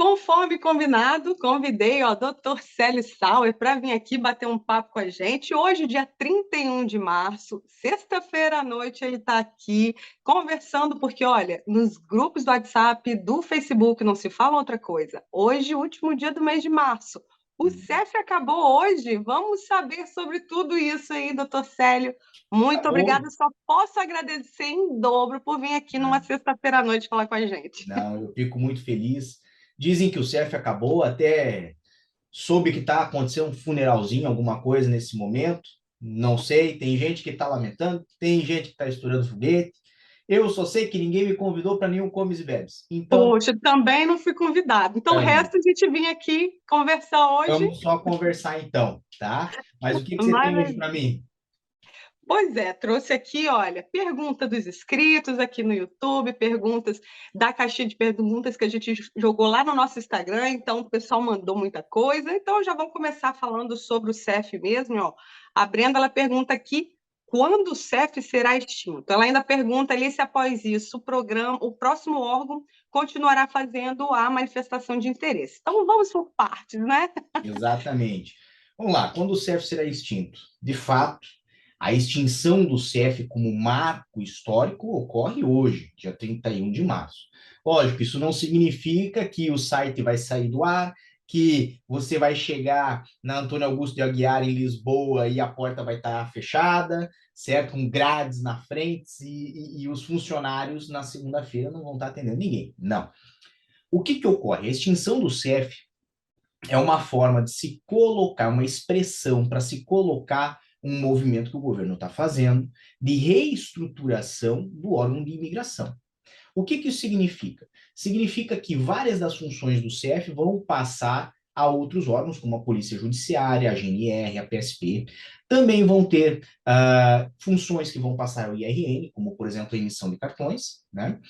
Conforme combinado, convidei o Dr. Célio Sauer para vir aqui bater um papo com a gente. Hoje, dia 31 de março, sexta-feira à noite, ele está aqui conversando, porque, olha, nos grupos do WhatsApp, do Facebook, não se fala outra coisa. Hoje, último dia do mês de março. O CEF acabou hoje. Vamos saber sobre tudo isso aí, doutor Célio. Muito Acabou? obrigada. Só posso agradecer em dobro por vir aqui numa Ah, sexta-feira à noite falar com a gente. não, eu fico muito feliz. Dizem que o CEF acabou, até soube que está acontecendo um funeralzinho, alguma coisa nesse momento. Não sei, tem gente que está lamentando, tem gente que está estourando foguete. Eu só sei que ninguém me convidou para nenhum comes e bebes. Então, Poxa, também não fui convidado. Então, o resto a gente vinha aqui conversar hoje. vamos só conversar então, tá? Mas o que que você tem hoje Maravilha. para mim? Pois é, trouxe aqui, olha, pergunta dos inscritos aqui no YouTube, perguntas da caixinha de perguntas que a gente jogou lá no nosso Instagram, então o pessoal mandou muita coisa. Então, já vamos começar falando sobre o CEF mesmo, ó. A Brenda, ela pergunta aqui quando o CEF será extinto. Ela ainda pergunta ali se após isso o programa, o próximo órgão continuará fazendo a manifestação de interesse. Então, vamos por partes, né? Exatamente. Vamos lá, quando o CEF será extinto? De fato, a extinção do CEF como marco histórico ocorre hoje, dia 31 de março. Lógico, isso não significa que o site vai sair do ar, que você vai chegar na Antônio Augusto de Aguiar, em Lisboa, e a porta vai estar fechada, certo? Com grades na frente e os funcionários na segunda-feira não vão estar atendendo ninguém. Não. O que ocorre? A extinção do CEF é uma forma de se colocar, uma expressão para se colocar um movimento que o governo está fazendo de reestruturação do órgão de imigração. O que isso significa? Significa que várias das funções do CEF vão passar a outros órgãos, como a Polícia Judiciária, a GNR, a PSP. Também vão ter funções que vão passar ao IRN, como, por exemplo, a emissão de cartões, né?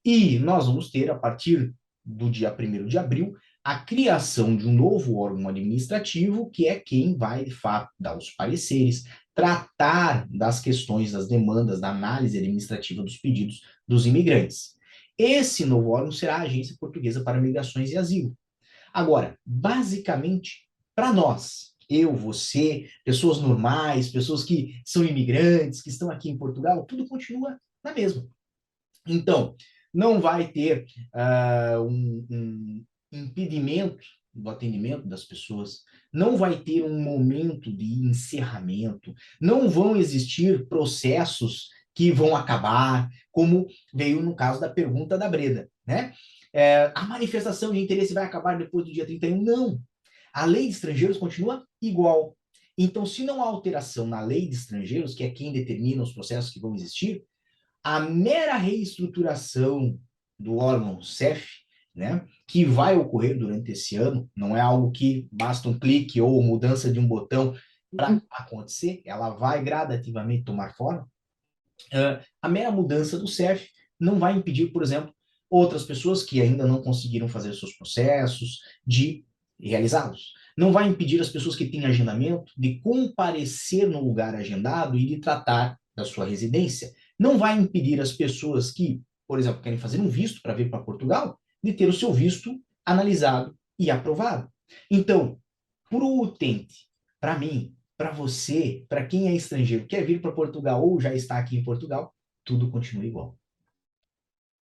E nós vamos ter, a partir do dia 1º de abril, a criação de um novo órgão administrativo, que é quem vai, de fato, dar os pareceres, tratar das questões, das demandas, da análise administrativa dos pedidos dos imigrantes. Esse novo órgão será a Agência Portuguesa para Migrações e Asilo. Agora, basicamente, para nós, eu, você, pessoas normais, pessoas que são imigrantes, que estão aqui em Portugal, tudo continua na mesma. Então, não vai ter um impedimento do atendimento das pessoas, não vai ter um momento de encerramento, não vão existir processos que vão acabar, como veio no caso da pergunta da Breda, né? A manifestação de interesse vai acabar depois do dia 31? Não. A lei de estrangeiros continua igual. Então, se não há alteração na lei de estrangeiros, que é quem determina os processos que vão existir, a mera reestruturação do órgão CEF, né, que vai ocorrer durante esse ano, não é algo que basta um clique ou mudança de um botão para acontecer, ela vai gradativamente tomar forma. A mera mudança do CEF não vai impedir, por exemplo, outras pessoas que ainda não conseguiram fazer seus processos de realizá-los. Não vai impedir as pessoas que têm agendamento de comparecer no lugar agendado e de tratar da sua residência. Não vai impedir as pessoas que, por exemplo, querem fazer um visto para vir para Portugal, de ter o seu visto analisado e aprovado. Então, para o utente, para mim, para você, para quem é estrangeiro, quer vir para Portugal ou já está aqui em Portugal, tudo continua igual.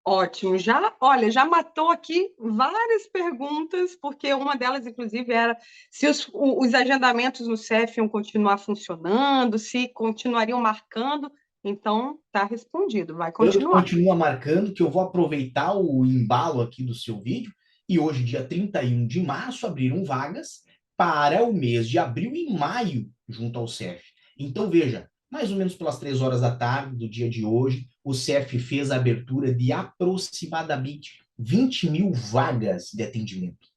Ótimo. Já, olha, já matou aqui várias perguntas, porque uma delas, inclusive, era se os agendamentos no CEF iam continuar funcionando, se continuariam marcando. Então, está respondido, vai Tanto continuar. continua marcando que eu vou aproveitar o embalo aqui do seu vídeo e hoje, dia 31 de março, abriram vagas para o mês de abril e maio junto ao CEF. Então, veja, mais ou menos pelas 3 horas da tarde do dia de hoje, o CEF fez a abertura de aproximadamente 20 mil vagas de atendimento.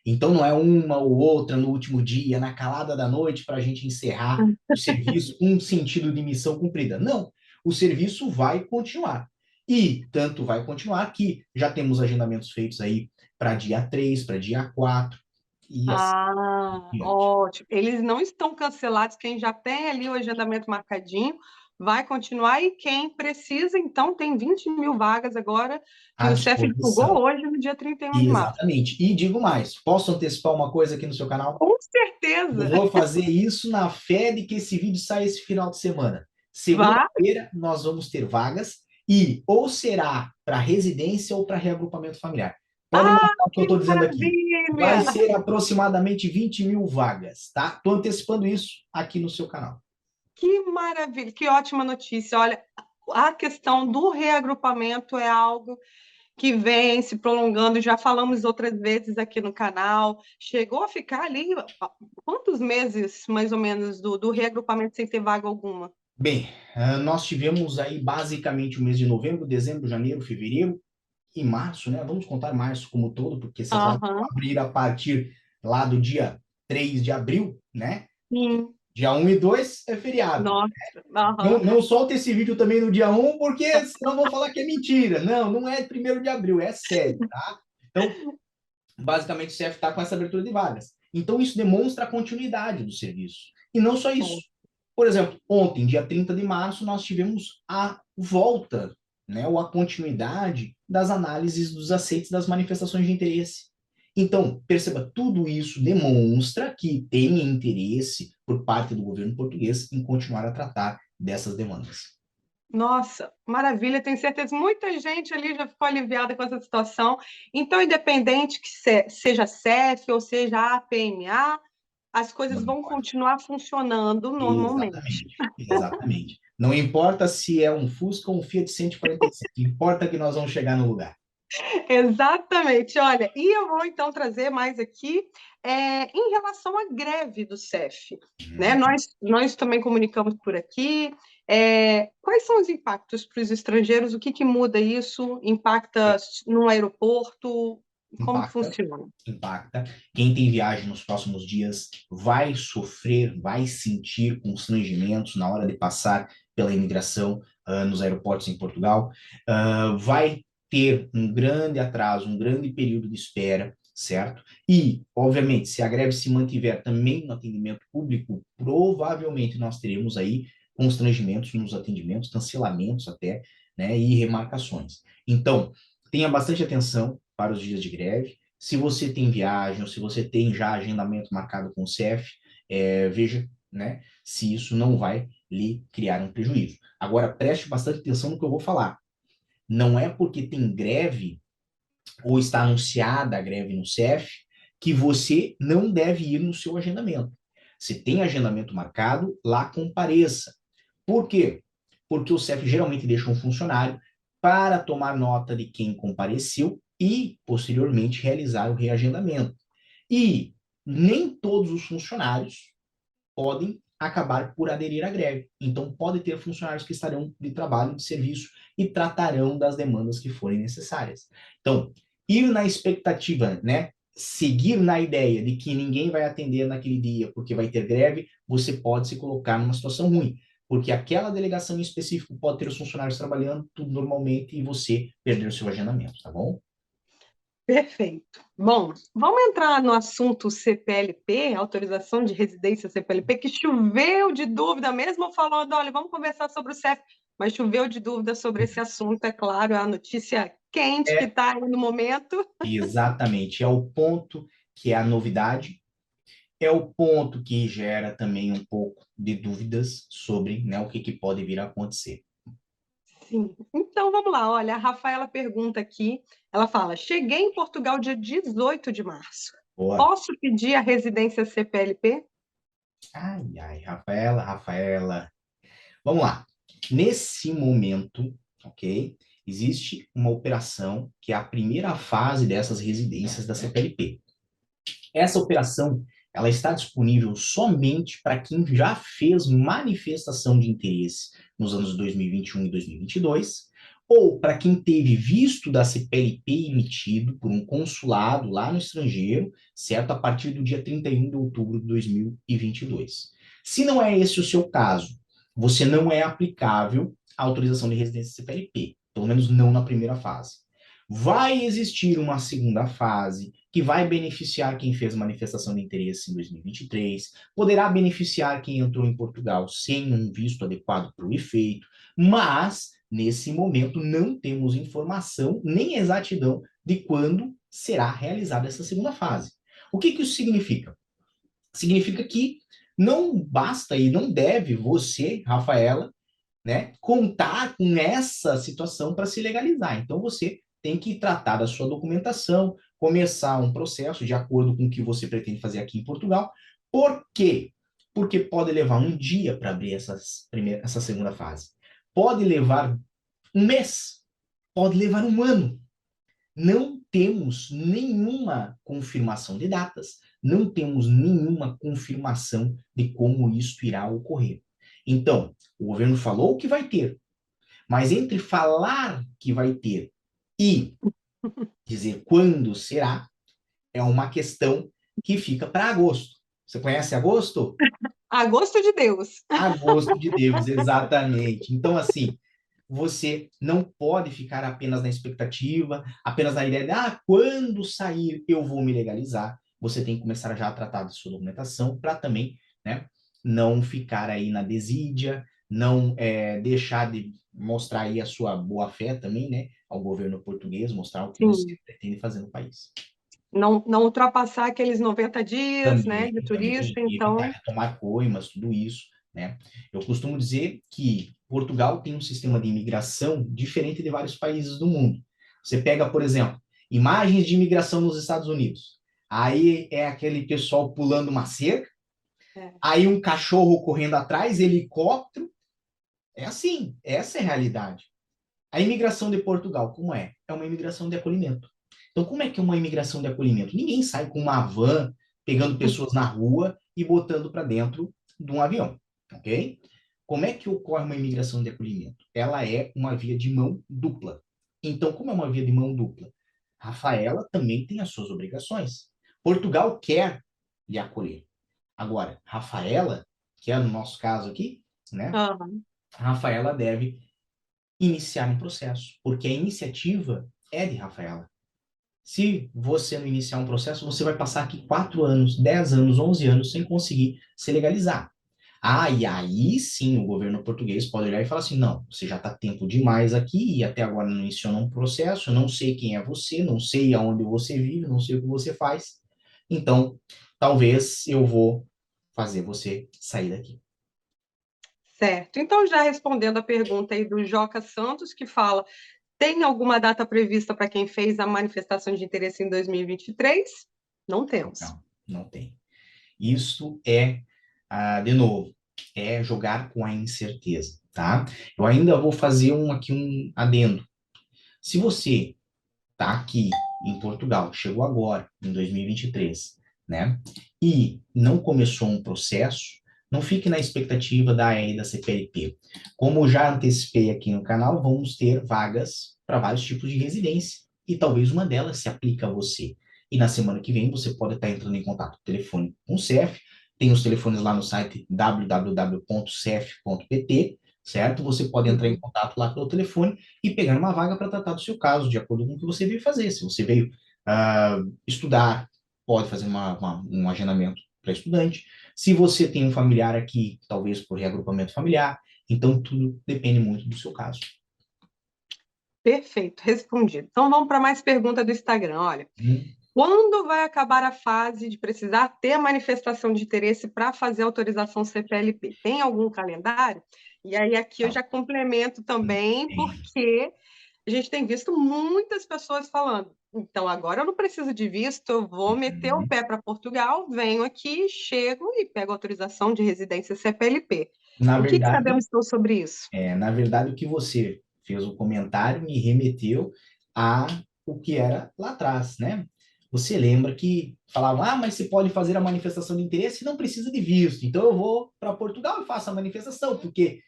Então, não é uma ou outra no último dia, na calada da noite, para a gente encerrar o serviço com um sentido de missão cumprida. Não, o serviço vai continuar. E tanto vai continuar que já temos agendamentos feitos aí para dia 3, para dia 4 e assim Ah, por diante. ótimo. Eles não estão cancelados, quem já tem ali o agendamento marcadinho, vai continuar, e quem precisa, então, tem 20 mil vagas agora, que À o CEF disposição. divulgou hoje, no dia 31 de março. Exatamente. E digo mais, posso antecipar uma coisa aqui no seu canal? Com Eu certeza! vou fazer isso na fé de que esse vídeo sai esse final de semana. Vai? Segunda-feira nós vamos ter vagas e ou será para residência ou para reagrupamento familiar. Pode Ah, anotar o que eu que estou dizendo aqui. Vai maravilha! ser aproximadamente 20 mil vagas, tá? Estou antecipando isso aqui no seu canal. Que maravilha, que ótima notícia. Olha, a questão do reagrupamento é algo que vem se prolongando, já falamos outras vezes aqui no canal. Chegou a ficar ali quantos meses, mais ou menos, do reagrupamento sem ter vaga alguma? Bem, nós tivemos aí basicamente o mês de novembro, dezembro, janeiro, fevereiro e março, né? Vamos contar março como todo, porque essas vagas vão Aham, abrir a partir lá do dia 3 de abril, né? sim. Dia 1 e 2 é feriado. Nossa, aham. Não solta esse vídeo também no dia 1, porque senão vão falar que é mentira. Não, não é 1º de abril, é sério, tá? Então, basicamente, o CF está com essa abertura de vagas. Então, isso demonstra a continuidade do serviço. E não só isso. Por exemplo, ontem, dia 30 de março, nós tivemos a volta, né, ou a continuidade das análises dos aceites das manifestações de interesse. Então, perceba, tudo isso demonstra que tem interesse por parte do governo português em continuar a tratar dessas demandas. Nossa, maravilha, tenho certeza. Muita gente ali já ficou aliviada com essa situação. Então, independente que seja CEF ou seja a PMA, as Não coisas vão importa. continuar funcionando normalmente. Exatamente, exatamente. Não importa se é um Fusca ou um Fiat 145, importa que nós vamos chegar no lugar. Exatamente. Olha, e eu vou então trazer mais aqui em relação à greve do CEF, né? Uhum. Nós também comunicamos por aqui. Quais são os impactos para os estrangeiros? O que que muda isso? Impacta no aeroporto? Como que Impacta, funciona? impacta. Quem tem viagem nos próximos dias vai sofrer, vai sentir constrangimentos na hora de passar pela imigração nos aeroportos em Portugal. Vai ter um grande atraso, um grande período de espera, certo? E, obviamente, se a greve se mantiver também no atendimento público, provavelmente nós teremos aí constrangimentos nos atendimentos, cancelamentos até, né, e remarcações. Então, tenha bastante atenção para os dias de greve. Se você tem viagem ou se você tem já agendamento marcado com o CEF, veja, né, se isso não vai lhe criar um prejuízo. Agora, preste bastante atenção no que eu vou falar. Não é porque tem greve ou está anunciada a greve no CEF que você não deve ir no seu agendamento. Se tem agendamento marcado, lá compareça. Por quê? Porque o CEF geralmente deixa um funcionário para tomar nota de quem compareceu e, posteriormente, realizar o reagendamento. E nem todos os funcionários podem acabar por aderir à greve. Então, pode ter funcionários que estarão de trabalho, de serviço e tratarão das demandas que forem necessárias. Então, ir na expectativa, né? Seguir na ideia de que ninguém vai atender naquele dia porque vai ter greve, você pode se colocar numa situação ruim, porque aquela delegação em específico pode ter os funcionários trabalhando tudo normalmente e você perder o seu agendamento, tá bom? Perfeito. Bom, vamos entrar no assunto CPLP, autorização de residência CPLP, que choveu de dúvida, mesmo falando, olha, vamos conversar sobre o CEF, mas choveu de dúvida sobre esse assunto, é claro, é a notícia quente que É está aí no momento. exatamente, é o ponto que é a novidade, é o ponto que gera também um pouco de dúvidas sobre, né, o que pode vir a acontecer. Sim. Então vamos lá, olha, a Rafaela pergunta aqui, ela fala: cheguei em Portugal dia 18 de março. Boa. Posso pedir a residência CPLP? Ai, ai, Rafaela, Rafaela. Vamos lá. Nesse momento, ok? Existe uma operação que é a primeira fase dessas residências da CPLP. Essa operação, ela está disponível somente para quem já fez manifestação de interesse nos anos 2021 e 2022, ou para quem teve visto da CPLP emitido por um consulado lá no estrangeiro, certo? A partir do dia 31 de outubro de 2022. Se não é esse o seu caso, você não é aplicável à autorização de residência CPLP, pelo menos não na primeira fase. Vai existir uma segunda fase, que vai beneficiar quem fez manifestação de interesse em 2023, poderá beneficiar quem entrou em Portugal sem um visto adequado para o efeito, mas, nesse momento, não temos informação nem exatidão de quando será realizada essa segunda fase. O que isso significa? Significa que não basta e não deve você, Rafaela, né, contar com essa situação para se legalizar. Então, você tem que tratar da sua documentação, começar um processo de acordo com o que você pretende fazer aqui em Portugal. Por quê? Porque pode levar um dia para abrir essa segunda fase. Pode levar um mês, pode levar um ano. Não temos nenhuma confirmação de datas, não temos nenhuma confirmação de como isso irá ocorrer. Então, o governo falou que vai ter, mas entre falar que vai ter e dizer quando será, é uma questão que fica para agosto. Você conhece agosto? A gosto de Deus. Agosto de Deus, exatamente. Então, assim, você não pode ficar apenas na expectativa, apenas na ideia de, quando sair eu vou me legalizar. Você tem que começar já a tratar de sua documentação para também, né, não ficar aí na desídia, não deixar de mostrar aí a sua boa-fé também, né, ao governo português, mostrar o que você Sim. pretende fazer no país. Não ultrapassar aqueles 90 dias, né, de Também, turista, e evitar então, retomar coimas, tudo isso, né? Eu costumo dizer que Portugal tem um sistema de imigração diferente de vários países do mundo. Você pega, por exemplo, imagens de imigração nos Estados Unidos. Aí é aquele pessoal pulando uma cerca, é, aí um cachorro correndo atrás, helicóptero. É assim, essa é a realidade. A imigração de Portugal, como é? É uma imigração de acolhimento. Então, como é que é uma imigração de acolhimento? Ninguém sai com uma van, pegando pessoas na rua e botando para dentro de um avião, ok? Como é que ocorre uma imigração de acolhimento? Ela é uma via de mão dupla. Então, como é uma via de mão dupla? Rafaela também tem as suas obrigações. Portugal quer lhe acolher. Agora, Rafaela, que é no nosso caso aqui, né? aham. Rafaela deve iniciar um processo, porque a iniciativa é de Rafaela. Se você não iniciar um processo, você vai passar aqui 4 anos, 10 anos, 11 anos sem conseguir se legalizar. E aí sim o governo português pode olhar e falar assim: não, você já está tempo demais aqui e até agora não iniciou um processo, eu não sei quem é você, não sei aonde você vive, não sei o que você faz, então talvez eu vou fazer você sair daqui. Certo. Então, já respondendo a pergunta aí do Joca Santos, que fala: tem alguma data prevista para quem fez a manifestação de interesse em 2023? Não temos. Não, não tem. Isso é, de novo, é jogar com a incerteza, tá? Eu ainda vou fazer aqui um adendo. Se você tá aqui em Portugal, chegou agora, em 2023, né? E não começou um processo, não fique na expectativa da EI da CPLP. Como já antecipei aqui no canal, vamos ter vagas para vários tipos de residência e talvez uma delas se aplique a você. E na semana que vem você pode estar entrando em contato por telefone com o CEF, tem os telefones lá no site www.cef.pt, certo? Você pode entrar em Uhum. contato lá pelo telefone e pegar uma vaga para tratar do seu caso, de acordo com o que você veio fazer. Se você veio estudar, pode fazer um agendamento para estudante. Se você tem um familiar aqui, talvez por reagrupamento familiar, então tudo depende muito do seu caso. Perfeito, respondido. Então, vamos para mais pergunta do Instagram. Olha, Hum, quando vai acabar a fase de precisar ter a manifestação de interesse para fazer autorização CPLP? Tem algum calendário? E aí, aqui eu não, já complemento não também, tem. porque a gente tem visto muitas pessoas falando: então, agora eu não preciso de visto, eu vou meter o Uhum. pé para Portugal, venho aqui, chego e pego autorização de residência CPLP. Na O que verdade, sabemos então sobre isso? o que você fez o comentário me remeteu a o que era lá atrás, né? Você lembra que falavam, mas você pode fazer a manifestação de interesse e não precisa de visto. Então eu vou para Portugal e faço a manifestação, porque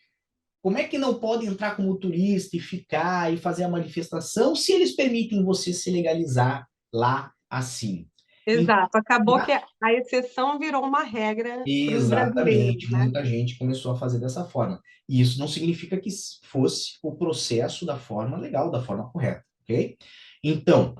como é que não pode entrar como turista e ficar e fazer a manifestação se eles permitem você se legalizar lá assim? Então, Exato, acabou que a exceção virou uma regra para os brasileiros, exatamente, né? muita gente começou a fazer dessa forma. E isso não significa que fosse o processo da forma legal, da forma correta, ok? Então,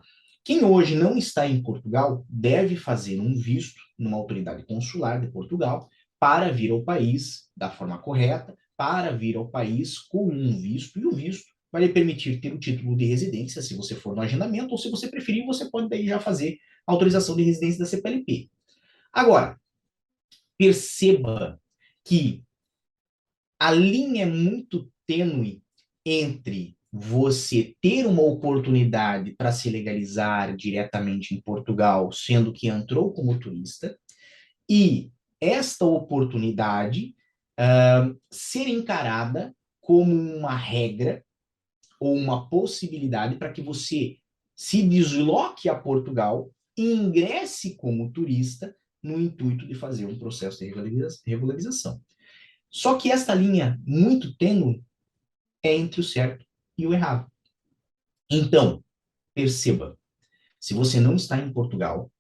Quem hoje não está em Portugal deve fazer um visto numa autoridade consular de Portugal para vir ao país da forma correta, para vir ao país com um visto, e o visto vai lhe permitir ter o título de residência, se você for no agendamento, ou se você preferir, você pode daí já fazer a autorização de residência da CPLP. Agora, perceba que a linha é muito tênue entre você ter uma oportunidade para se legalizar diretamente em Portugal, sendo que entrou como turista, e esta oportunidade ser encarada como uma regra ou uma possibilidade para que você se desloque a Portugal e ingresse como turista no intuito de fazer um processo de regularização. Só que esta linha muito tênue é entre o certo e o errado. Então, perceba, se você não está em Portugal,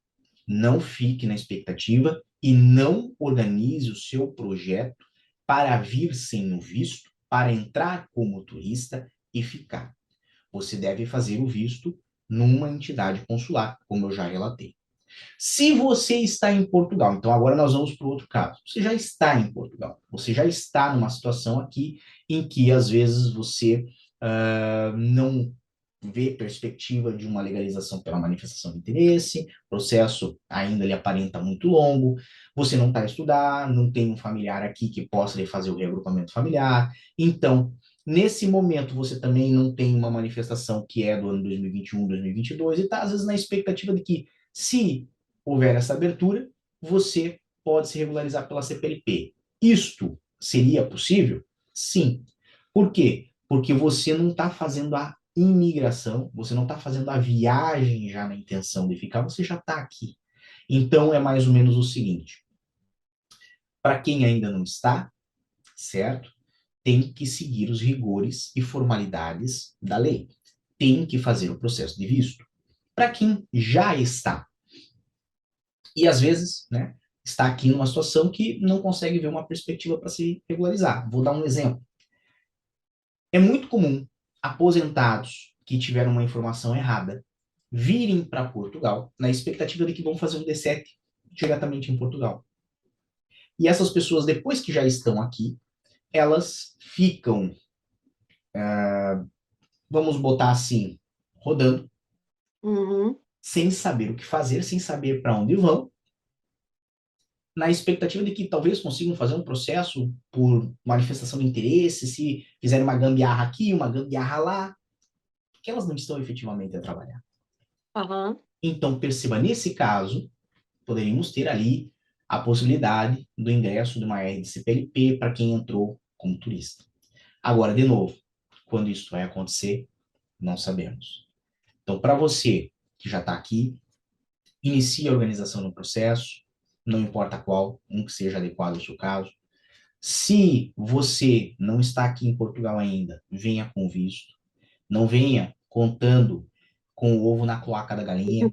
não fique na expectativa e não organize o seu projeto para vir sem o visto, para entrar como turista e ficar. Você deve fazer o visto numa entidade consular, como eu já relatei. Se você está em Portugal, então agora nós vamos para o outro caso. Você já está em Portugal, você já está numa situação aqui em que às vezes você não vê perspectiva de uma legalização pela manifestação de interesse, o processo ainda lhe aparenta muito longo, você não está a estudar, não tem um familiar aqui que possa lhe fazer o reagrupamento familiar, então, nesse momento você também não tem uma manifestação que é do ano 2021, 2022, e está às vezes na expectativa de que, se houver essa abertura, você pode se regularizar pela CPLP. Isto seria possível? Sim. Por quê? Porque você não está fazendo a imigração, você não está fazendo a viagem já na intenção de ficar, você já está aqui. Então, é mais ou menos o seguinte: para quem ainda não está, certo? Tem que seguir os rigores e formalidades da lei. Tem que fazer o processo de visto. Para quem já está, e às vezes, né, está aqui numa situação que não consegue ver uma perspectiva para se regularizar. Vou dar um exemplo. É muito comum aposentados que tiveram uma informação errada virem para Portugal na expectativa de que vão fazer um D7 diretamente em Portugal. E essas pessoas, depois que já estão aqui, elas ficam, vamos botar assim, rodando, Uhum. sem saber o que fazer, sem saber para onde vão, na expectativa de que talvez consigam fazer um processo por manifestação de interesse, se fizerem uma gambiarra aqui, uma gambiarra lá, que elas não estão efetivamente a trabalhar. Aham. Então, perceba, nesse caso, poderíamos ter ali a possibilidade do ingresso de uma RDC-PLP para quem entrou como turista. Agora, de novo, quando isso vai acontecer, não sabemos. Então, para você que já está aqui, inicie a organização do processo, não importa qual, um que seja adequado ao seu caso. Se você não está aqui em Portugal ainda, venha com visto. Não venha contando com o ovo na cloaca da galinha,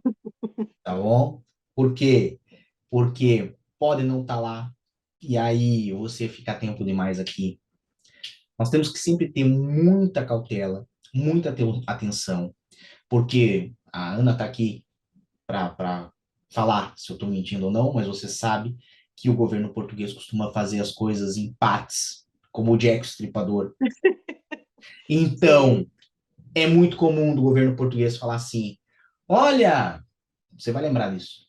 tá bom? Por quê? Porque pode não estar lá e aí você fica tempo demais aqui. Nós temos que sempre ter muita cautela, muita atenção, porque a Ana está aqui para falar se eu estou mentindo ou não, mas você sabe que o governo português costuma fazer as coisas em partes, como o Jack o Estripador. Então, Sim. é muito comum do governo português falar assim: olha, você vai lembrar disso.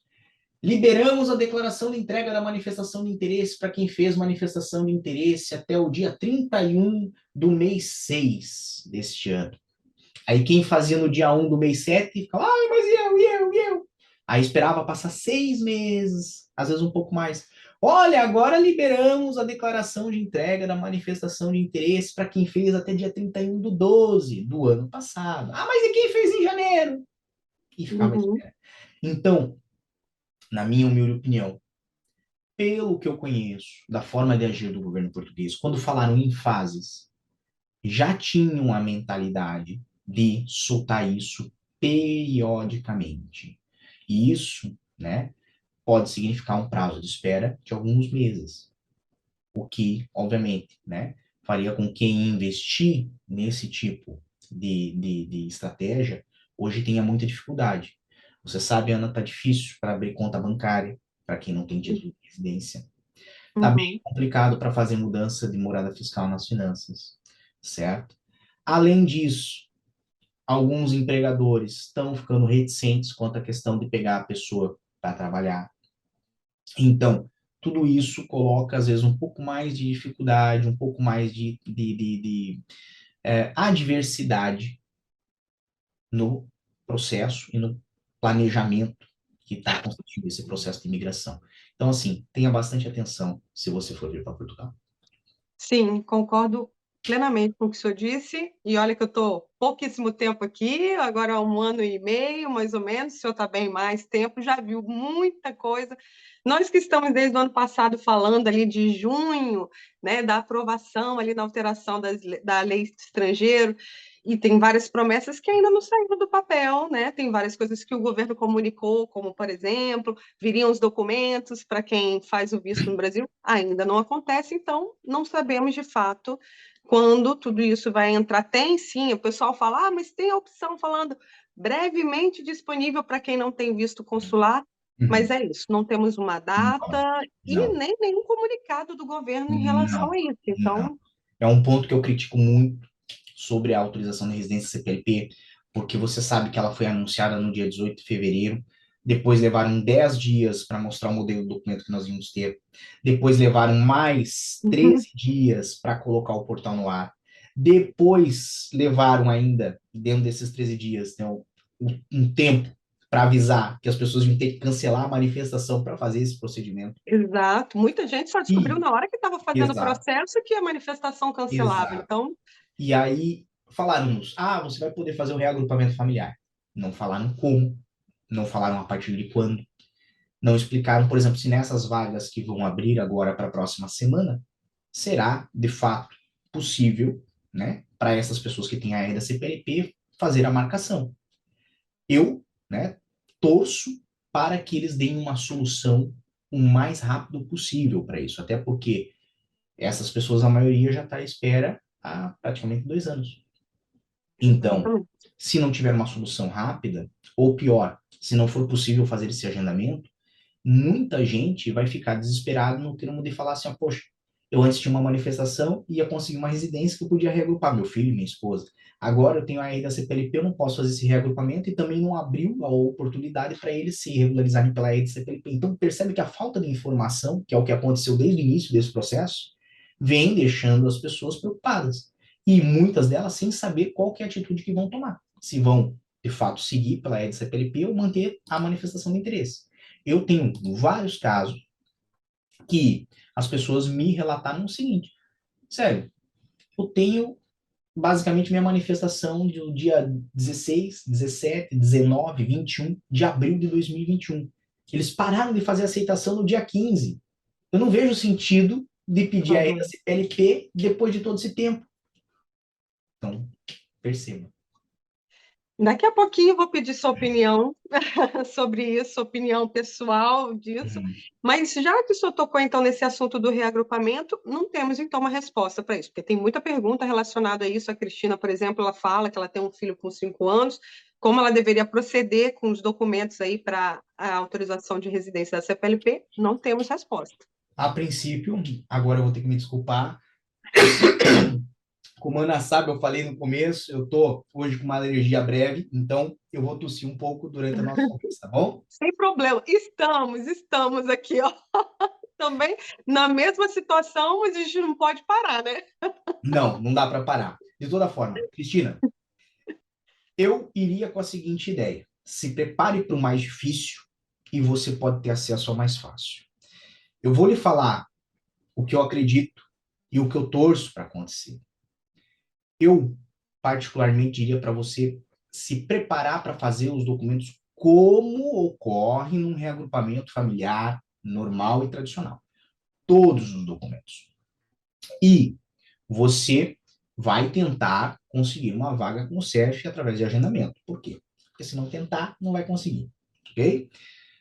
Liberamos a declaração de entrega da manifestação de interesse para quem fez manifestação de interesse até o dia 31 do mês 6 deste ano. Aí quem fazia no dia 1 do mês 7 ficava, ai, mas e eu? Aí esperava passar 6 meses, às vezes um pouco mais. Olha, agora liberamos a declaração de entrega da manifestação de interesse para quem fez até dia 31 do 12 do ano passado. Ah, mas e quem fez em janeiro? E ficava à Uhum. espera. Então, na minha humilde opinião, pelo que eu conheço da forma de agir do governo português, quando falaram em fases, já tinham a mentalidade de soltar isso periodicamente. E isso, né, pode significar um prazo de espera de alguns meses, o que, obviamente, né, faria com que quem investir nesse tipo de estratégia hoje tenha muita dificuldade. Você sabe, Ana, tá difícil para abrir conta bancária para quem não tem título de residência. Tá bem Uhum. complicado para fazer mudança de morada fiscal nas finanças, certo? Além disso, alguns empregadores estão ficando reticentes quanto à questão de pegar a pessoa para trabalhar. Então, tudo isso coloca, às vezes, um pouco mais de dificuldade, um pouco mais de adversidade no processo e no planejamento que está constituindo esse processo de imigração. Então, assim, tenha bastante atenção se você for vir para Portugal. Sim, concordo plenamente com o que o senhor disse. E olha que eu estou pouquíssimo tempo aqui, agora há 1 ano e meio, mais ou menos. O senhor está bem mais tempo, já viu muita coisa. Nós que estamos desde o ano passado falando ali de junho, né, da aprovação ali na alteração da lei de estrangeiro, e tem várias promessas que ainda não saíram do papel, né? Tem várias coisas que o governo comunicou, como, por exemplo, viriam os documentos para quem faz o visto no Brasil, ainda não acontece, então não sabemos de fato quando tudo isso vai entrar. Tem sim, o pessoal fala, mas tem a opção falando brevemente disponível para quem não tem visto consular, mas Uhum. é isso, não temos uma Não, data e não, nem nenhum comunicado do governo em relação não, a isso. não. Então, É um ponto que eu critico muito sobre a autorização de residência CPLP, porque você sabe que ela foi anunciada no dia 18 de fevereiro, depois levaram 10 dias para mostrar o modelo do documento que nós íamos ter, depois levaram mais 13 dias para colocar o portal no ar, depois levaram ainda, dentro desses 13 dias, né, um tempo para avisar que as pessoas iam ter que cancelar a manifestação para fazer esse procedimento. exato, muita gente só descobriu E, na hora que estava fazendo o exato, processo que a manifestação cancelava. exato. Então, E aí falaram-nos, você vai poder fazer o reagrupamento familiar. Não falaram como, não falaram a partir de quando, não explicaram, por exemplo, se nessas vagas que vão abrir agora para a próxima semana, será de fato possível, né, para essas pessoas que têm a EDA CPLP fazer a marcação. Eu, né, torço para que eles deem uma solução o mais rápido possível para isso, até porque essas pessoas, a maioria, já está à espera há praticamente 2 anos. Então, exatamente. se não tiver uma solução rápida, ou pior, se não for possível fazer esse agendamento, muita gente vai ficar desesperado no termo de falar assim, poxa, eu antes tinha uma manifestação e ia conseguir uma residência que eu podia reagrupar meu filho e minha esposa. Agora eu tenho a da CPLP, eu não posso fazer esse reagrupamento e também não abriu a oportunidade para eles se regularizarem pela da CPLP. Então percebe que a falta de informação, que é o que aconteceu desde o início desse processo, vem deixando as pessoas preocupadas. E muitas delas sem saber qual que é a atitude que vão tomar. Se vão, de fato, seguir pela da CPLP ou manter a manifestação de interesse. Eu tenho vários casos que as pessoas me relataram o seguinte: sério, eu tenho basicamente minha manifestação do dia 16, 17, 19, 21 de abril de 2021. Eles pararam de fazer a aceitação no dia 15. Eu não vejo sentido de pedir a Uhum. CPLP depois de todo esse tempo. Então, perceba. Daqui a pouquinho eu vou pedir sua opinião sobre isso, opinião pessoal disso. Uhum. Mas já que o senhor tocou então nesse assunto do reagrupamento, não temos então uma resposta para isso, porque tem muita pergunta relacionada a isso. A Cristina, por exemplo, ela fala que ela tem um filho com 5 anos, como ela deveria proceder com os documentos aí para a autorização de residência da CPLP, não temos resposta. A princípio, agora eu vou ter que me desculpar. Como a Ana sabe, eu falei no começo, eu tô hoje com uma alergia breve, então eu vou tossir um pouco durante a nossa conversa, tá bom? Sem problema, estamos aqui, ó, também na mesma situação, mas a gente não pode parar, né? Não, não dá para parar. De toda forma, Cristina, eu iria com a seguinte ideia: se prepare para o mais difícil e você pode ter acesso ao mais fácil. Eu vou lhe falar o que eu acredito e o que eu torço para acontecer. Eu, particularmente, diria para você se preparar para fazer os documentos como ocorre num reagrupamento familiar normal e tradicional. Todos os documentos. E você vai tentar conseguir uma vaga com o CEF através de agendamento. Por quê? Porque se não tentar, não vai conseguir. Ok?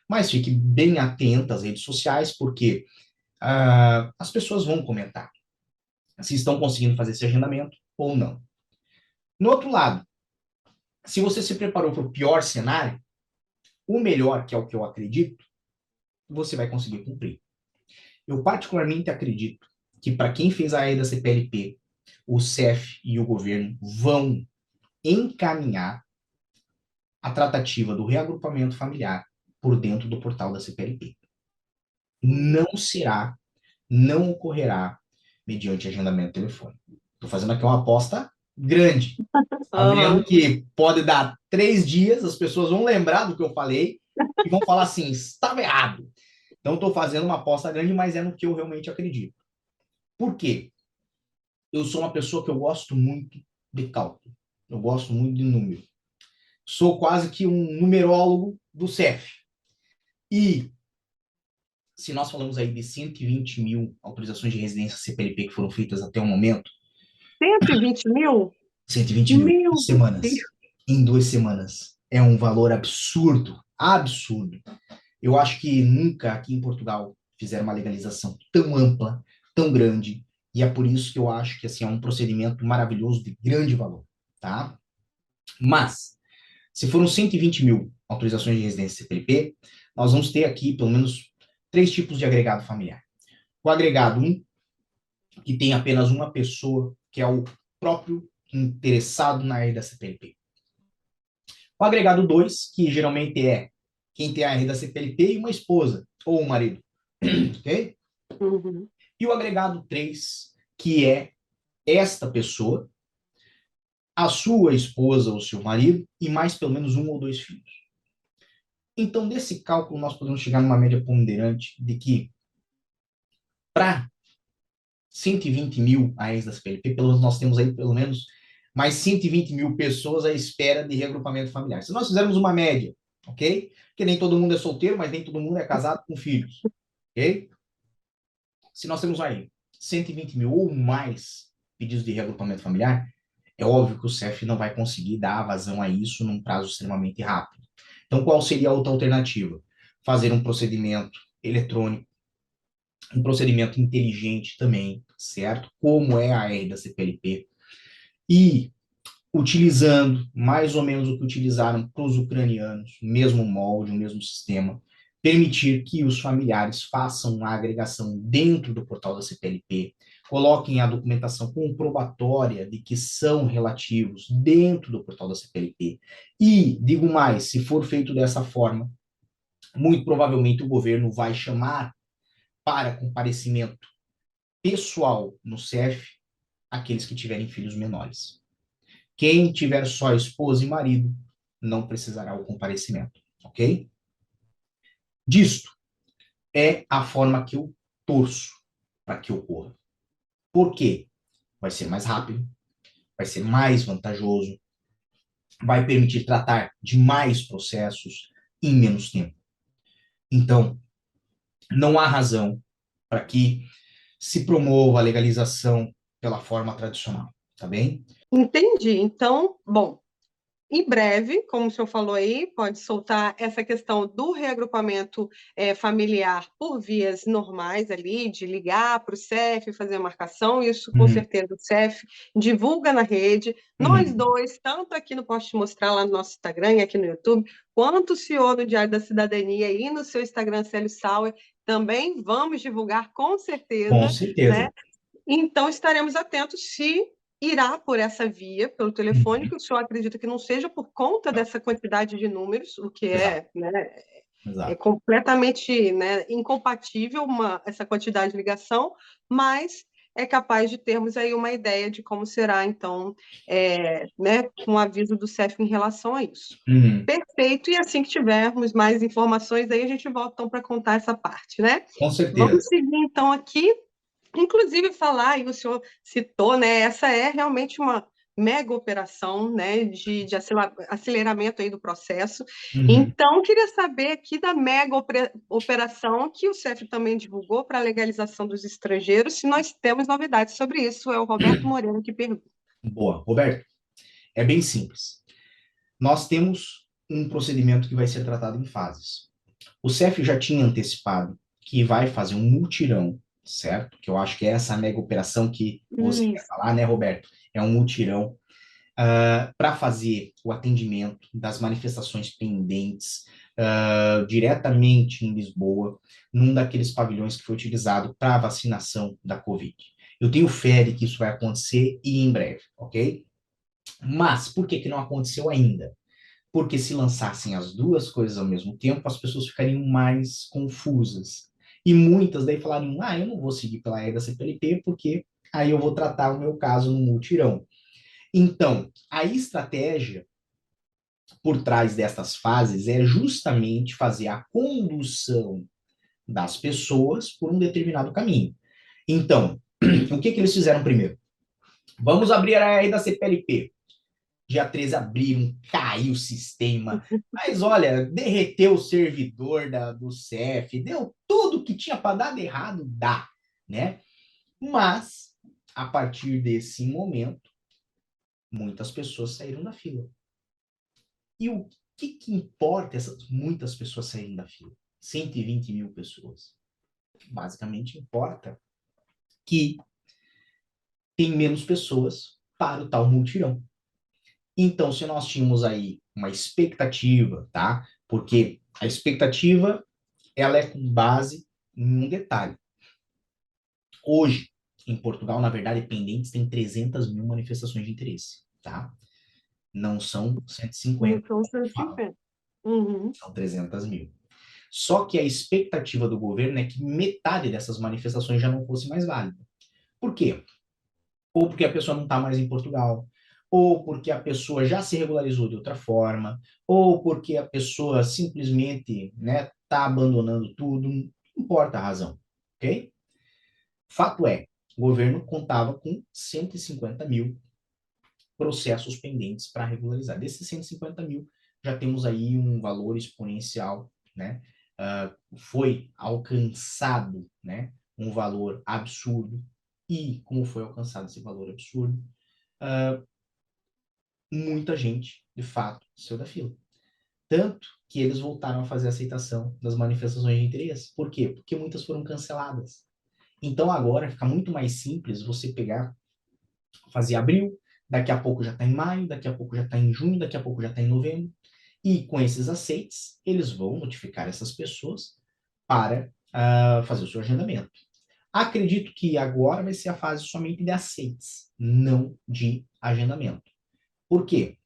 Mas fique bem atento às redes sociais, porque as pessoas vão comentar se estão conseguindo fazer esse agendamento ou não. No outro lado, se você se preparou para o pior cenário, o melhor, que é o que eu acredito, você vai conseguir cumprir. Eu particularmente acredito que para quem fez a AE da CPLP, o CEF e o governo vão encaminhar a tratativa do reagrupamento familiar por dentro do portal da CPLP. Não será, não ocorrerá mediante agendamento telefônico. Estou fazendo aqui uma aposta grande. Está vendo Aham. que pode dar 3 dias, as pessoas vão lembrar do que eu falei e vão falar assim, estava errado. Então, estou fazendo uma aposta grande, mas é no que eu realmente acredito. Por quê? Eu sou uma pessoa que eu gosto muito de cálculo. Eu gosto muito de número. Sou quase que um numerólogo do CEF. E se nós falamos aí de 120 mil autorizações de residência CPLP que foram feitas até o momento, 120 mil? 120 mil em Meu Deus. semanas. Em 2 semanas. É um valor absurdo. Absurdo. Eu acho que nunca aqui em Portugal fizeram uma legalização tão ampla, tão grande, e é por isso que eu acho que assim, é um procedimento maravilhoso de grande valor, tá? Mas, se foram 120 mil autorizações de residência CPLP, nós vamos ter aqui pelo menos 3 tipos de agregado familiar. O agregado 1, que tem apenas uma pessoa, que é o próprio interessado na área da CPLP. O agregado 2, que geralmente é quem tem a renda CPLP e uma esposa ou um marido, ok? Uhum. E o agregado 3, que é esta pessoa, a sua esposa ou seu marido e mais pelo menos 1 ou 2 filhos. Então, desse cálculo, nós podemos chegar numa média ponderante de que para 120 mil AEs da CPLP, pelo menos nós temos aí pelo menos mais 120 mil pessoas à espera de reagrupamento familiar. Se nós fizermos uma média, ok? Porque nem todo mundo é solteiro, mas nem todo mundo é casado com filhos, ok? Se nós temos aí 120 mil ou mais pedidos de reagrupamento familiar, é óbvio que o CEF não vai conseguir dar vazão a isso num prazo extremamente rápido. Então, qual seria a outra alternativa? Fazer um procedimento eletrônico, um procedimento inteligente também, certo? Como é a R da CPLP. E utilizando mais ou menos o que utilizaram para os ucranianos, o mesmo molde, o mesmo sistema, permitir que os familiares façam a agregação dentro do portal da CPLP, coloquem a documentação comprobatória de que são relativos dentro do portal da CPLP. E, digo mais, se for feito dessa forma, muito provavelmente o governo vai chamar para comparecimento pessoal no CEF aqueles que tiverem filhos menores. Quem tiver só esposa e marido não precisará o comparecimento, ok? Disto é a forma que eu torço para que ocorra. Por quê? Vai ser mais rápido, vai ser mais vantajoso, vai permitir tratar de mais processos em menos tempo. Então, não há razão para que se promova a legalização pela forma tradicional, tá bem? Entendi. Então, bom, em breve, como o senhor falou aí, pode soltar essa questão do reagrupamento familiar por vias normais ali, de ligar para o CEF, fazer a marcação, isso com Uhum, certeza o CEF divulga na rede. Nós uhum. dois, tanto aqui no Posso Te Mostrar lá no nosso Instagram e aqui no YouTube, quanto o senhor no Diário da Cidadania e no seu Instagram, Célio Sauer, também vamos divulgar com Com certeza, né? certeza. Então, estaremos atentos se irá por essa via, pelo telefone, Uhum. que o senhor acredita que não seja por conta Não, dessa quantidade de números, o que exato, é, né, é exato. completamente, né, incompatível essa quantidade de ligação, mas é capaz de termos aí uma ideia de como será, então, né, com o aviso do CEF em relação a isso. Uhum. Perfeito, e assim que tivermos mais informações, aí a gente volta então para contar essa parte, né? Com certeza. Vamos seguir então aqui. Inclusive, falar, e o senhor citou, né, essa é realmente uma mega operação, né, de aceleramento aí do processo. Uhum. Então, queria saber aqui da mega operação que o CEF também divulgou para a legalização dos estrangeiros, se nós temos novidades sobre isso. É o Roberto Moreno que pergunta. Boa. Roberto, é bem simples. Nós temos um procedimento que vai ser tratado em fases. O CEF já tinha antecipado que vai fazer um multirão, certo? Que eu acho que é essa mega operação que você quer Isso. falar, né, Roberto? É um multirão para fazer o atendimento das manifestações pendentes, diretamente em Lisboa, num daqueles pavilhões que foi utilizado para a vacinação da Covid. Eu tenho fé de que isso vai acontecer e em breve, ok? Mas por que que não aconteceu ainda? Porque se lançassem as duas coisas ao mesmo tempo, as pessoas ficariam mais confusas. E muitas daí falariam, eu não vou seguir pela regra da CPLP, porque aí eu vou tratar o meu caso no multirão. Então, a estratégia por trás destas fases é justamente fazer a condução das pessoas por um determinado caminho. Então, o que que eles fizeram primeiro? Vamos abrir a da CPLP. Dia 13 abriram, caiu o sistema. Mas olha, derreteu o servidor do CEF, deu tudo que tinha para dar de errado, dá, né? Mas, a partir desse momento, muitas pessoas saíram da fila. E o que importa essas muitas pessoas saírem da fila? 120 mil pessoas. Basicamente importa que tem menos pessoas para o tal multirão. Então, se nós tínhamos aí uma expectativa, tá? Porque a expectativa, ela é com base em um detalhe. Hoje, em Portugal, na verdade, pendentes tem 300 mil manifestações de interesse, tá? Não são 150, Então, como fala, 150. Uhum. são 300 mil. Só que a expectativa do governo é que metade dessas manifestações já não fosse mais válida. Por quê? Ou porque a pessoa não está mais em Portugal, ou porque a pessoa já se regularizou de outra forma, ou porque a pessoa simplesmente está abandonando tudo, não importa a razão, ok? Fato é, o governo contava com 150 mil processos pendentes para regularizar. Desses 150 mil, já temos aí um valor exponencial, né? Foi alcançado, né? Um valor absurdo. E como foi alcançado esse valor absurdo? Muita gente, de fato, saiu da fila. Tanto que eles voltaram a fazer a aceitação das manifestações de interesse. Por quê? Porque muitas foram canceladas. Então agora fica muito mais simples você pegar, fazer abril, daqui a pouco já está em maio, daqui a pouco já está em junho, daqui a pouco já está em novembro. E com esses aceites, eles vão notificar essas pessoas para fazer o seu agendamento. Acredito que agora vai ser a fase somente de aceites, não de agendamento. Por quê?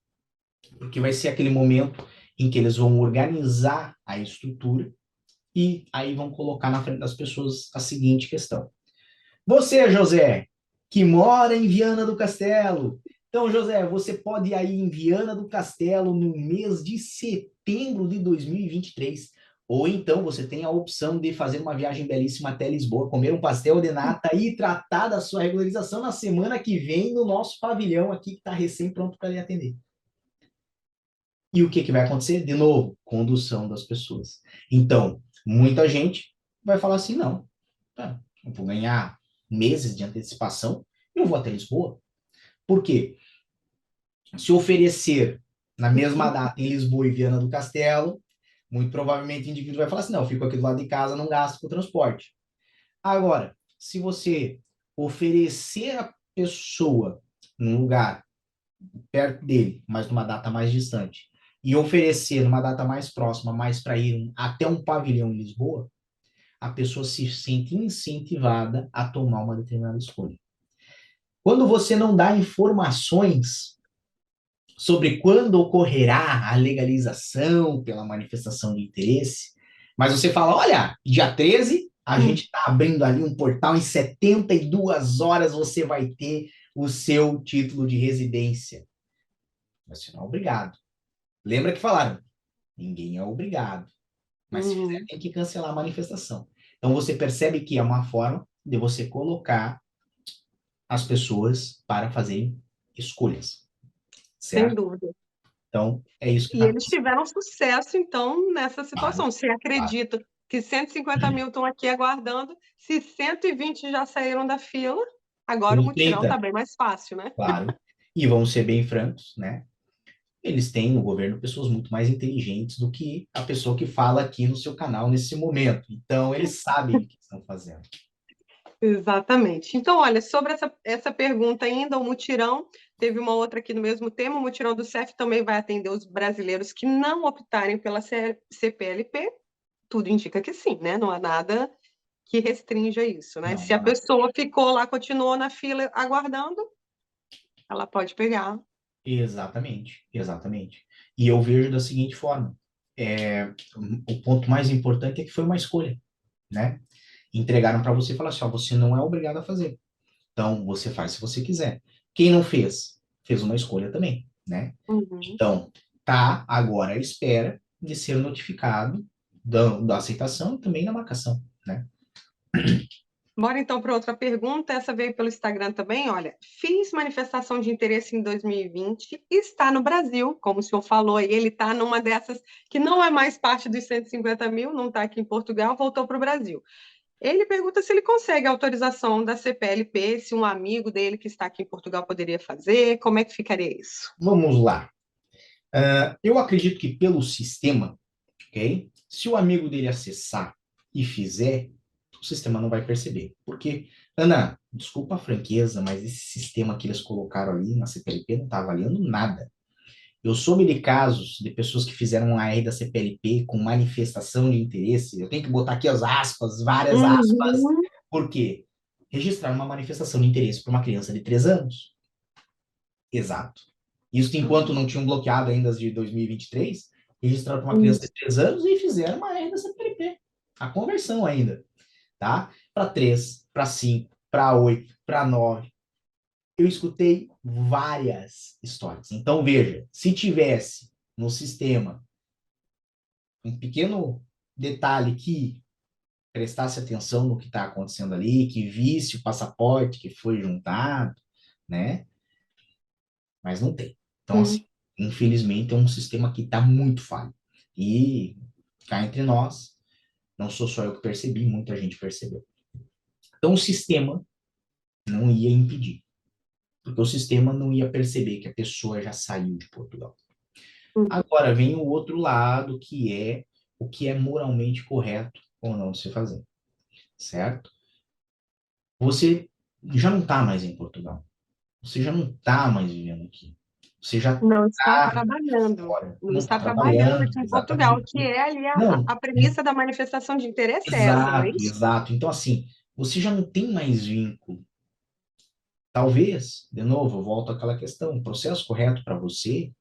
Porque vai ser aquele momento em que eles vão organizar a estrutura e aí vão colocar na frente das pessoas a seguinte questão. Você, José, que mora em Viana do Castelo. Então, José, você pode ir aí em Viana do Castelo no mês de setembro de 2023. Ou então você tem a opção de fazer uma viagem belíssima até Lisboa, comer um pastel de nata e tratar da sua regularização na semana que vem no nosso pavilhão aqui, que está recém pronto para lhe atender. E o que, que vai acontecer? De novo, condução das pessoas. Então, muita gente vai falar assim, não, eu vou ganhar meses de antecipação, eu vou até Lisboa. Por quê? Se oferecer na mesma data em Lisboa e Viana do Castelo, muito provavelmente o indivíduo vai falar assim, não, eu fico aqui do lado de casa, não gasto com transporte. Agora, se você oferecer a pessoa num lugar perto dele, mas numa data mais distante, e oferecer numa data mais próxima, mais para ir até um pavilhão em Lisboa, a pessoa se sente incentivada a tomar uma determinada escolha. Quando você não dá informações sobre quando ocorrerá a legalização pela manifestação de interesse, mas você fala, olha, dia 13, a gente está abrindo ali um portal, em 72 horas você vai ter o seu título de residência. Você não é obrigado. Lembra que falaram? Ninguém é obrigado. Mas se fizer, tem que cancelar a manifestação. Então você percebe que é uma forma de você colocar as pessoas para fazerem escolhas. Sem Certo? dúvida. Então, é isso que E está eles acontecendo. tiveram sucesso, então, nessa Claro, situação. Você claro. acredita que 150 mil estão aqui aguardando, se 120 já saíram da fila, agora o Os mutirão está 30, bem mais fácil, né? claro. E vamos ser bem francos, né? Eles têm no governo pessoas muito mais inteligentes do que a pessoa que fala aqui no seu canal nesse momento. Então, eles sabem o que estão fazendo. Exatamente. Então, olha, sobre essa pergunta ainda, o mutirão, teve uma outra aqui no mesmo tema, o mutirão do CEF também vai atender os brasileiros que não optarem pela CPLP, tudo indica que sim, né? Não há nada que restrinja isso, né? Não, Se a não, não. pessoa ficou lá, continuou na fila aguardando, ela pode pegar. Exatamente, exatamente. E eu vejo da seguinte forma: o ponto mais importante é que foi uma escolha, né? Entregaram para você e falaram assim: ó, você não é obrigado a fazer. Então, você faz se você quiser. Quem não fez, fez uma escolha também, né? Uhum. Então, tá agora à espera de ser notificado da aceitação e também da marcação, né? Bora então para outra pergunta. Essa veio pelo Instagram também. Olha, fiz manifestação de interesse em 2020, está no Brasil, como o senhor falou aí, ele está numa dessas que não é mais parte dos 150 mil, não está aqui em Portugal, voltou para o Brasil. Ele pergunta se ele consegue a autorização da CPLP, se um amigo dele que está aqui em Portugal poderia fazer, como é que ficaria isso? Vamos lá. Eu acredito que pelo sistema, ok? Se o amigo dele acessar e fizer, o sistema não vai perceber. Porque, Ana, desculpa a franqueza, mas esse sistema que eles colocaram ali na CPLP não está avaliando nada. Eu soube de casos de pessoas que fizeram um AR da CPLP com manifestação de interesse. Eu tenho que botar aqui as aspas, várias aspas. Uhum. Por quê? Registrar uma manifestação de interesse para uma criança de 3 anos. Exato. Isso enquanto não tinham bloqueado ainda as de 2023, registraram para uma criança de Isso. 3 anos e fizeram uma AR da CPLP. A conversão ainda, tá? Para 3, para 5, para 8, para 9. Eu escutei várias histórias. Então, veja, se tivesse no sistema um pequeno detalhe que prestasse atenção no que está acontecendo ali, que visse o passaporte que foi juntado, né? Mas não tem. Então, assim, Hum. infelizmente, é um sistema que está muito falho. E cá entre nós, não sou só eu que percebi, muita gente percebeu. Então, o sistema não ia impedir, porque o sistema não ia perceber que a pessoa já saiu de Portugal. Hum. Agora vem o outro lado, que é o que é moralmente correto ou não de se fazer, certo? Você já não está mais em Portugal. Você já não está mais vivendo aqui. Você já Não está está trabalhando, fora. não Não está está trabalhando trabalhando, aqui em Portugal, exatamente. que é ali Não, a premissa da manifestação de interesse é essa, não é exato, isso? exato. Então, assim, você já não tem mais vínculo. Talvez, de novo, eu volto àquela questão, o processo correto para você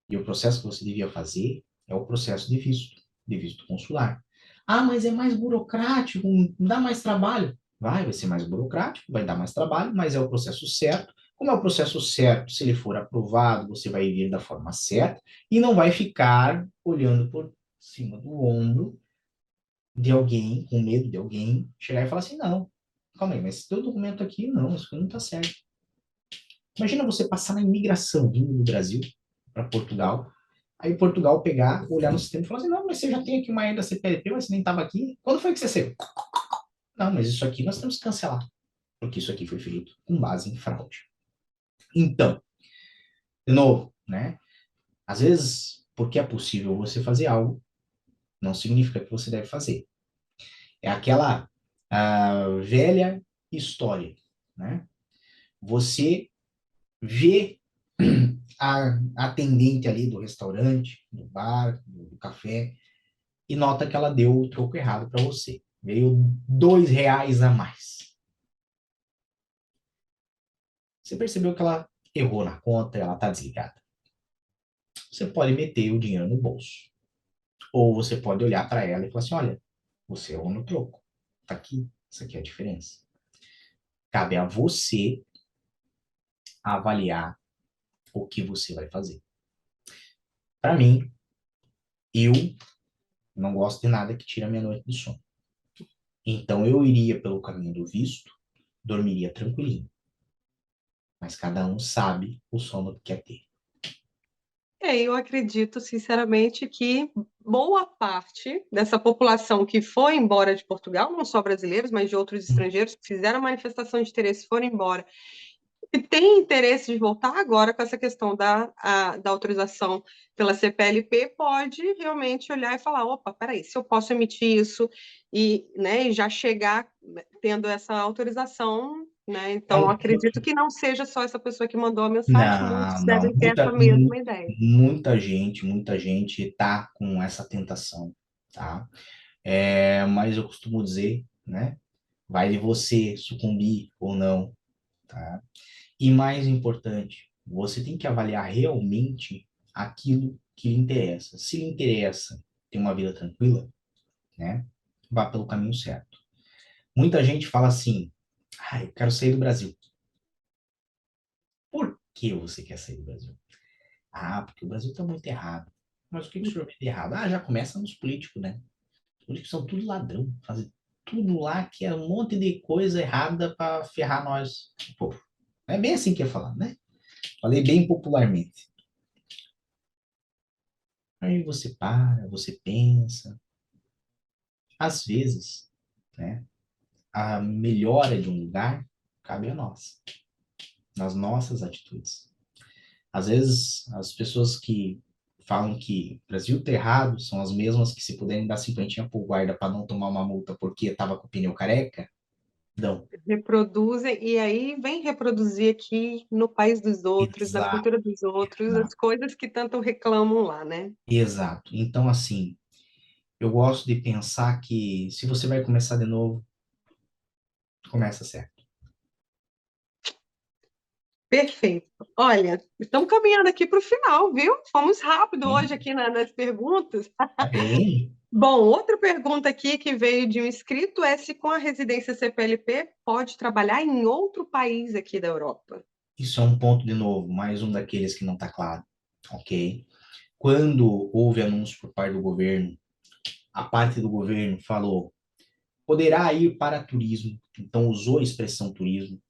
e o processo que você devia fazer é o processo de visto consular. Ah, mas é mais burocrático, dá mais trabalho. Vai ser mais burocrático, vai dar mais trabalho, mas é o processo certo. Como é o processo certo, se ele for aprovado, você vai vir da forma certa e não vai ficar olhando por cima do ombro de alguém, com medo de alguém chegar e falar assim: não, calma aí, mas esse teu documento aqui, não, isso aqui não está certo. Imagina você passar na imigração vindo do Brasil para Portugal. Aí Portugal pegar, olhar no sistema e falar assim: não, mas você já tem aqui uma ainda CPLP, mas você nem estava aqui. Quando foi que você saiu? Não, mas isso aqui nós temos que cancelar, porque isso aqui foi feito com base em fraude. Então, de novo, né? Às vezes, porque é possível você fazer algo, não significa que você deve fazer. É aquela velha história, né? Você vê a atendente ali do restaurante, do bar, do café, e nota que ela deu o troco errado para você. Veio R$ 2 a mais. Você percebeu que ela errou na conta, ela está desligada. Você pode meter o dinheiro no bolso. Ou você pode olhar para ela e falar assim: olha, você errou no troco. Tá aqui, isso aqui é a diferença. Cabe a você avaliar o que você vai fazer. Para mim, eu não gosto de nada que tire a minha noite de sono. Então eu iria pelo caminho do visto, dormiria tranquilinho. Mas cada um sabe o sono que quer ter. Eu acredito, sinceramente, que boa parte dessa população que foi embora de Portugal, não só brasileiros, mas de outros estrangeiros, que fizeram manifestação de interesse, foram embora que tem interesse de voltar agora com essa questão da autorização pela CPLP pode realmente olhar e falar, opa, peraí, se eu posso emitir isso e já chegar tendo essa autorização, né? É Então, um acredito que não seja só essa pessoa que mandou a mensagem, Não, muitos não. devem ter essa mesma ideia. Muita gente tá com essa tentação, tá? Mas eu costumo dizer, né? Vai de você sucumbir ou não, tá? E mais importante, você tem que avaliar realmente aquilo que lhe interessa. Se lhe interessa ter uma vida tranquila, né? Vá pelo caminho certo. Muita gente fala assim, ah, eu quero sair do Brasil. Por que você quer sair do Brasil? Ah, porque o Brasil está muito errado. Mas o que que o senhor vê de errado? Ah, já começa nos políticos, né? Os políticos são tudo ladrão, fazem tudo lá que é um monte de coisa errada para ferrar nós, o povo. É bem assim que eu ia falar, né? Falei bem popularmente. Aí você para, você pensa. Às vezes, né? A melhora de um lugar cabe a nós, nas nossas atitudes. Às vezes, as pessoas que falam que o Brasil tá errado são as mesmas que, se puderem dar cinquentinha pro guarda para não tomar uma multa porque tava com o pneu careca, dão. Reproduzem, e aí vem reproduzir aqui no país dos outros, na Exato, cultura dos outros, as coisas que tanto reclamam lá, né? exato. Então, assim, eu gosto de pensar que se você vai começar de novo, começa certo. Perfeito. Olha, estamos caminhando aqui para o final, viu? Fomos rápido hoje Bem, aqui nas perguntas. tá bem. Bom, outra pergunta aqui que veio de um inscrito é se com a residência CPLP pode trabalhar em outro país aqui da Europa. Isso é um ponto, de novo, mais um daqueles que não está claro, ok? Quando houve anúncio por parte do governo, a parte do governo falou, poderá ir para turismo, então usou a expressão turismo.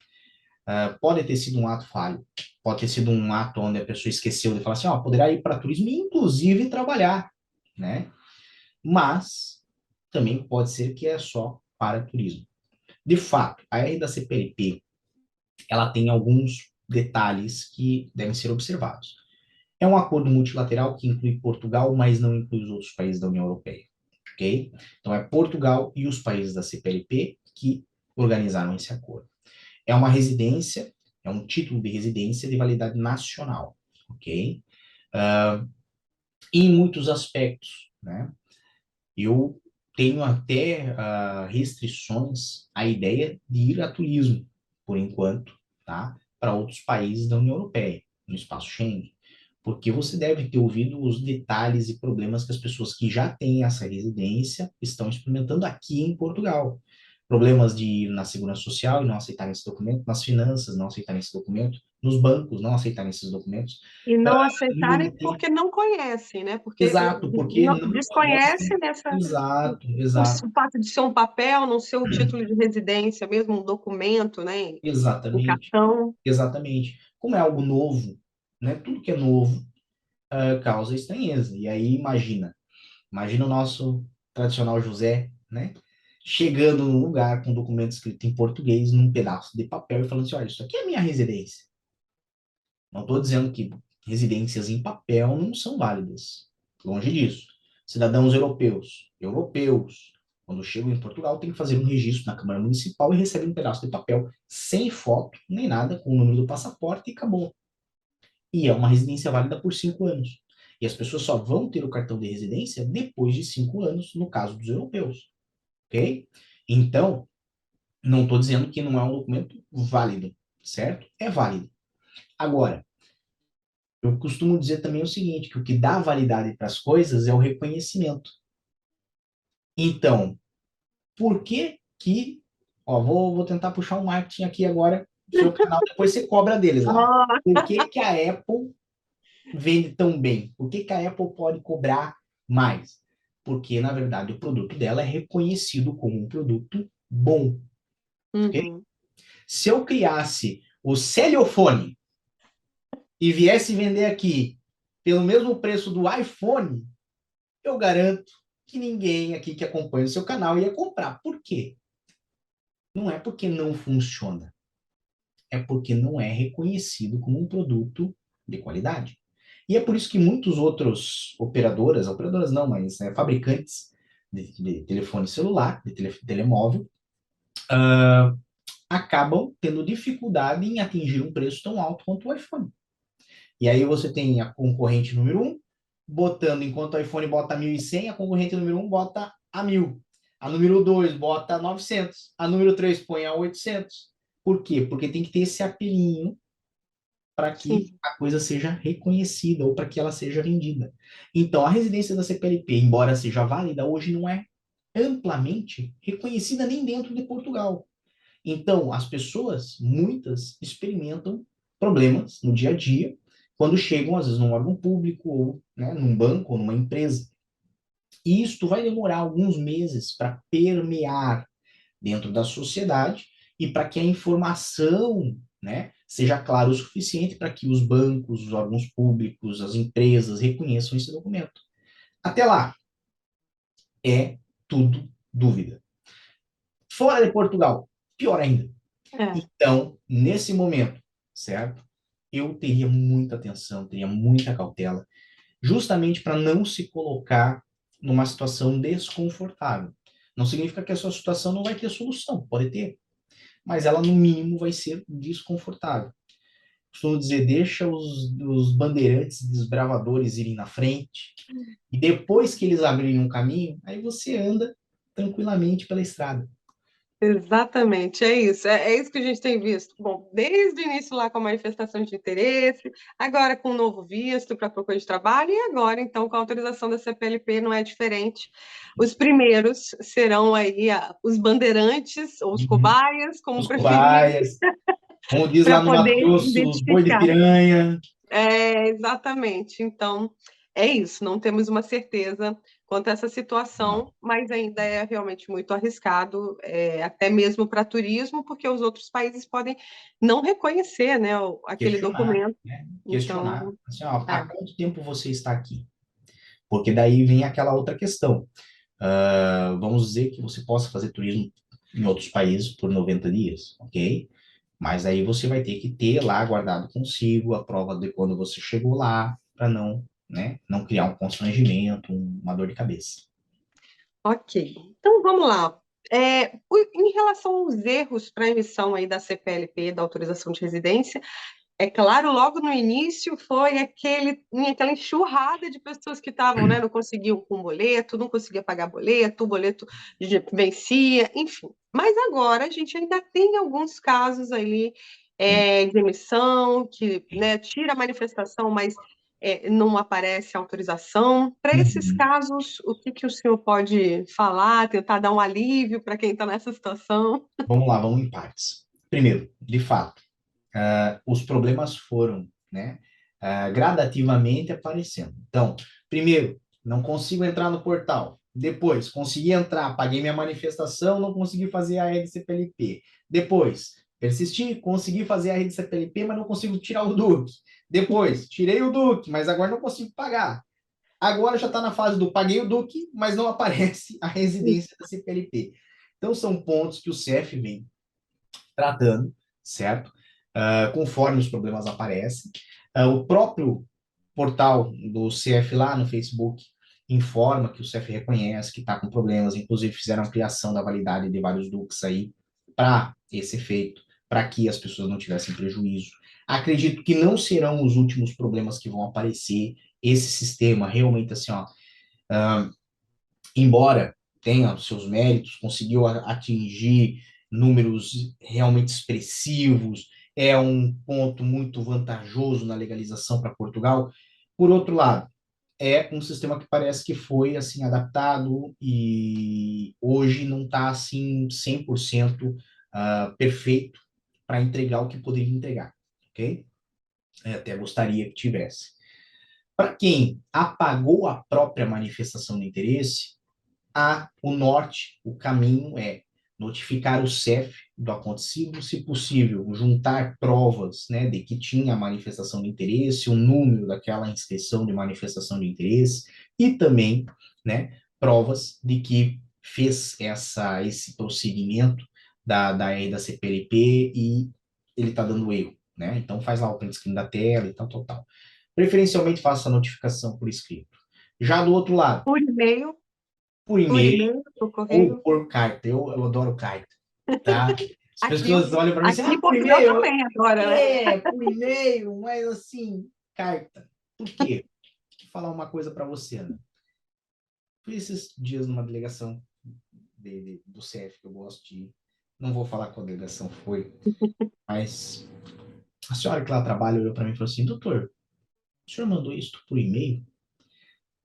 Pode ter sido um ato falho, pode ter sido um ato onde a pessoa esqueceu de falar assim, ó, poderá ir para turismo e inclusive trabalhar, né? Mas também pode ser que é só para turismo. De fato, a R da CPLP, ela tem alguns detalhes que devem ser observados. É um acordo multilateral que inclui Portugal, mas não inclui os outros países da União Europeia, ok? Então é Portugal e os países da CPLP que organizaram esse acordo. É uma residência, é um título de residência de validade nacional, ok? Em muitos aspectos, né? Eu tenho até restrições à ideia de ir a turismo, por enquanto, tá? Para outros países da União Europeia, no espaço Schengen, porque você deve ter ouvido os detalhes e problemas que as pessoas que já têm essa residência estão experimentando aqui em Portugal. Problemas de ir na segurança social e não aceitarem esse documento, nas finanças não aceitarem esse documento, nos bancos não aceitarem esses documentos, E não aceitarem INT. porque não conhecem, né? Porque Exato, porque não, não desconhece conhecem. nessa Exato, o exato. fato de ser um papel, não ser o título de residência, mesmo um documento, né? Um Exatamente, cartão. exatamente. Como é algo novo, né? Tudo que é novo causa estranheza. E aí imagina o nosso tradicional José, né? Chegando num lugar com um documento escrito em português, num pedaço de papel e falando assim, olha, isso aqui é a minha residência. Não estou dizendo que residências em papel não são válidas. Longe disso. Cidadãos europeus, quando chegam em Portugal, têm que fazer um registro na Câmara Municipal e recebem um pedaço de papel sem foto, nem nada, com o número do passaporte e acabou. E é uma residência válida por 5 anos. E as pessoas só vão ter o cartão de residência depois de 5 anos, no caso dos europeus. Ok? Então, não estou dizendo que não é um documento válido, certo? É válido. Agora, eu costumo dizer também o seguinte, que o que dá validade para as coisas é o reconhecimento. Então, por que que, ó, vou tentar puxar um marketing aqui agora do seu canal, depois você cobra deles lá. Ah, Por que que a Apple vende tão bem? Por que que a Apple pode cobrar mais? Porque, na verdade, o produto dela é reconhecido como um produto bom, ok? uhum. Se eu criasse o Celiofone e viesse vender aqui pelo mesmo preço do iPhone, eu garanto que ninguém aqui que acompanha o seu canal ia comprar. Por quê? Não é porque não funciona. é porque não é reconhecido como um produto de qualidade. E é por isso que muitos outros operadoras não, mas fabricantes de telefone celular, de telemóvel, acabam tendo dificuldade em atingir um preço tão alto quanto o iPhone. E aí você tem a concorrente número um, botando, enquanto o iPhone bota 1.100, a concorrente número um bota a 1.000. A número 2 bota a 900. A número 3 põe a 800. Por quê? Porque tem que ter esse apelinho para que Sim, a coisa seja reconhecida ou para que ela seja vendida. Então, a residência da CPLP, embora seja válida, hoje não é amplamente reconhecida nem dentro de Portugal. Então, as pessoas, muitas, experimentam problemas no dia a dia quando chegam, às vezes, num órgão público ou num banco ou numa empresa. E isto vai demorar alguns meses para permear dentro da sociedade e para que a informação, seja clara o suficiente para que os bancos, os órgãos públicos, as empresas reconheçam esse documento. Até lá, é tudo dúvida. Fora de Portugal, pior ainda. é, Então, nesse momento, certo? Eu teria muita atenção, teria muita cautela, justamente para não se colocar numa situação desconfortável. Não significa que a sua situação não vai ter solução, pode ter, mas ela, no mínimo, vai ser desconfortável. Costumo dizer, deixa os bandeirantes desbravadores irem na frente, e depois que eles abrirem um caminho, aí você anda tranquilamente pela estrada. exatamente, é isso. É isso que a gente tem visto. Bom, desde o início lá com a manifestação de interesse, agora com o novo visto para procura de trabalho, e agora, então, com a autorização da CPLP não é diferente. Os primeiros serão aí os bandeirantes, ou os Uhum. cobaias, como Os preferir, cobaias, como diz para lá no Mato poder Grosso, os boi de identificar. piranha. É, exatamente. Então, é isso. Não temos uma certeza quanto a essa Não. situação, mas ainda é realmente muito arriscado, até mesmo para turismo, porque os outros países podem não reconhecer, né, aquele Questionar, documento. né? Questionar, Então, assim, ó, há é, quanto tempo você está aqui? Porque daí vem aquela outra questão. Vamos dizer que você possa fazer turismo em outros países por 90 dias, ok? Mas aí você vai ter que ter lá guardado consigo a prova de quando você chegou lá, para não criar um constrangimento, uma dor de cabeça. ok. Então, vamos lá. Em relação aos erros para emissão aí da CPLP, da autorização de residência, é claro, logo no início foi aquela enxurrada de pessoas que estavam, né, não conseguiam com boleto, não conseguia pagar boleto, o boleto vencia, enfim. Mas agora a gente ainda tem alguns casos ali Sim, de emissão, que, né, tira a manifestação, mas não aparece a autorização. Para esses uhum. casos, o que que o senhor pode falar, tentar dar um alívio para quem está nessa situação? Vamos lá, vamos em partes. Primeiro, de fato, os problemas foram, gradativamente aparecendo. Então, primeiro, não consigo entrar no portal. Depois, consegui entrar, paguei minha manifestação, não consegui fazer a rede CPLP. Depois, persisti, consegui fazer a rede CPLP, mas não consigo tirar o DUC. Depois, tirei o DUC, mas agora não consigo pagar. Agora já está na fase do paguei o DUC, mas não aparece a residência da CPLP. Então, são pontos que o CEF vem tratando, certo? Conforme os problemas aparecem. O próprio portal do CF lá no Facebook informa que o CF reconhece que está com problemas, inclusive fizeram a criação da validade de vários ducs aí para esse efeito, para que as pessoas não tivessem prejuízo. Acredito que não serão os últimos problemas que vão aparecer. Esse sistema realmente, assim, ó, embora tenha seus méritos, conseguiu atingir números realmente expressivos, é um ponto muito vantajoso na legalização para Portugal. Por outro lado, é um sistema que parece que foi assim adaptado e hoje não está assim 100% perfeito para entregar o que poderia entregar, ok? Até gostaria que tivesse. Para quem apagou a própria manifestação de interesse, o norte, o caminho é notificar o CEF do acontecido, se possível, juntar provas, de que tinha manifestação de interesse, o número daquela inscrição de manifestação de interesse e também, provas de que fez esse procedimento da CPLP e ele está dando erro, né? Então faz lá o print screen da tela e tal, tal, tal. Preferencialmente faça a notificação por escrito. Já do outro lado, Por e-mail, por por e-mail e-mail, por ou correio. por carta. Eu adoro carta, tá? As Aqui, pessoas olham para mim e dizem, aqui em por Portugal e-mail? também agora, né? Por e-mail, mas assim, carta. Por quê? Vou falar uma coisa para você, Ana. Fui esses dias numa delegação do CEF que eu gosto de ir. Não vou falar qual delegação foi, mas a senhora que lá trabalha olhou para mim e falou assim, doutor, o senhor mandou isso por e-mail?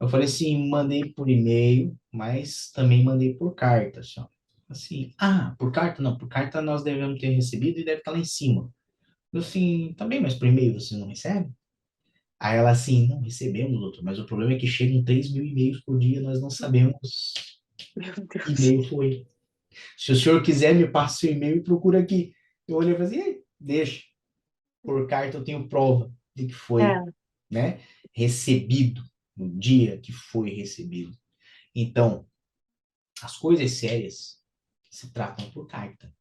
Eu falei assim, mandei por e-mail, mas também mandei por carta, senhora. Assim, por carta não, por carta nós devemos ter recebido e deve estar lá em cima. Eu assim, também, mas por e-mail você não recebe? Aí ela assim, não recebemos, doutor, mas o problema é que chegam 3.000 e-mails por dia, nós não sabemos Meu que Deus. e-mail foi. Se o senhor quiser, me passa o seu e-mail e procura aqui. Eu olhei e falei assim, deixa, por carta eu tenho prova de que foi, É. né, recebido, no dia que foi recebido. Então, as coisas sérias se tratam por carta.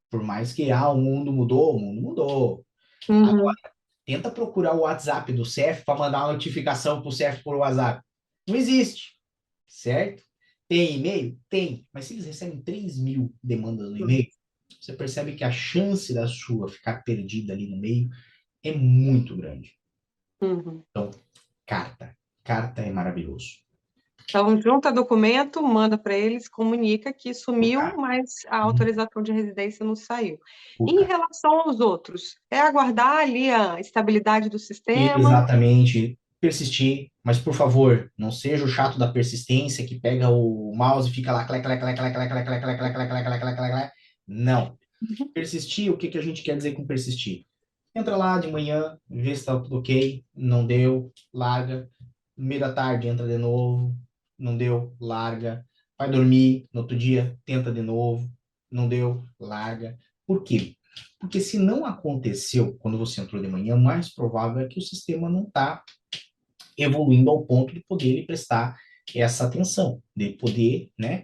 Por mais que, o mundo mudou. Uhum. Tenta procurar o WhatsApp do CEF para mandar uma notificação para o CEF por WhatsApp. Não existe, certo? Tem e-mail? Tem. Mas se eles recebem 3.000 demandas no e-mail, você percebe que a chance da sua ficar perdida ali no meio é muito grande. Uhum. Então, carta. Carta é maravilhoso. Então, junta documento, manda para eles, comunica que Por sumiu, carta. mas a autorização de residência não saiu. Por Em carta. relação aos outros, é aguardar ali a estabilidade do sistema. Exatamente. Persistir, mas por favor, não seja o chato da persistência que pega o mouse e fica lá, clec, clec, clec, clec, clec, clec, clec, clec, clec, clec, clec, clec, clec, clec. Não. Persistir, o que que a gente quer dizer com persistir? Entra lá de manhã, vê se está tudo ok, não deu, larga. No meio da tarde, entra de novo, não deu, larga. Vai dormir, no outro dia, tenta de novo, não deu, larga. Por quê? Porque se não aconteceu quando você entrou de manhã, o mais provável é que o sistema não está evoluindo ao ponto de poder lhe prestar essa atenção, de poder, né,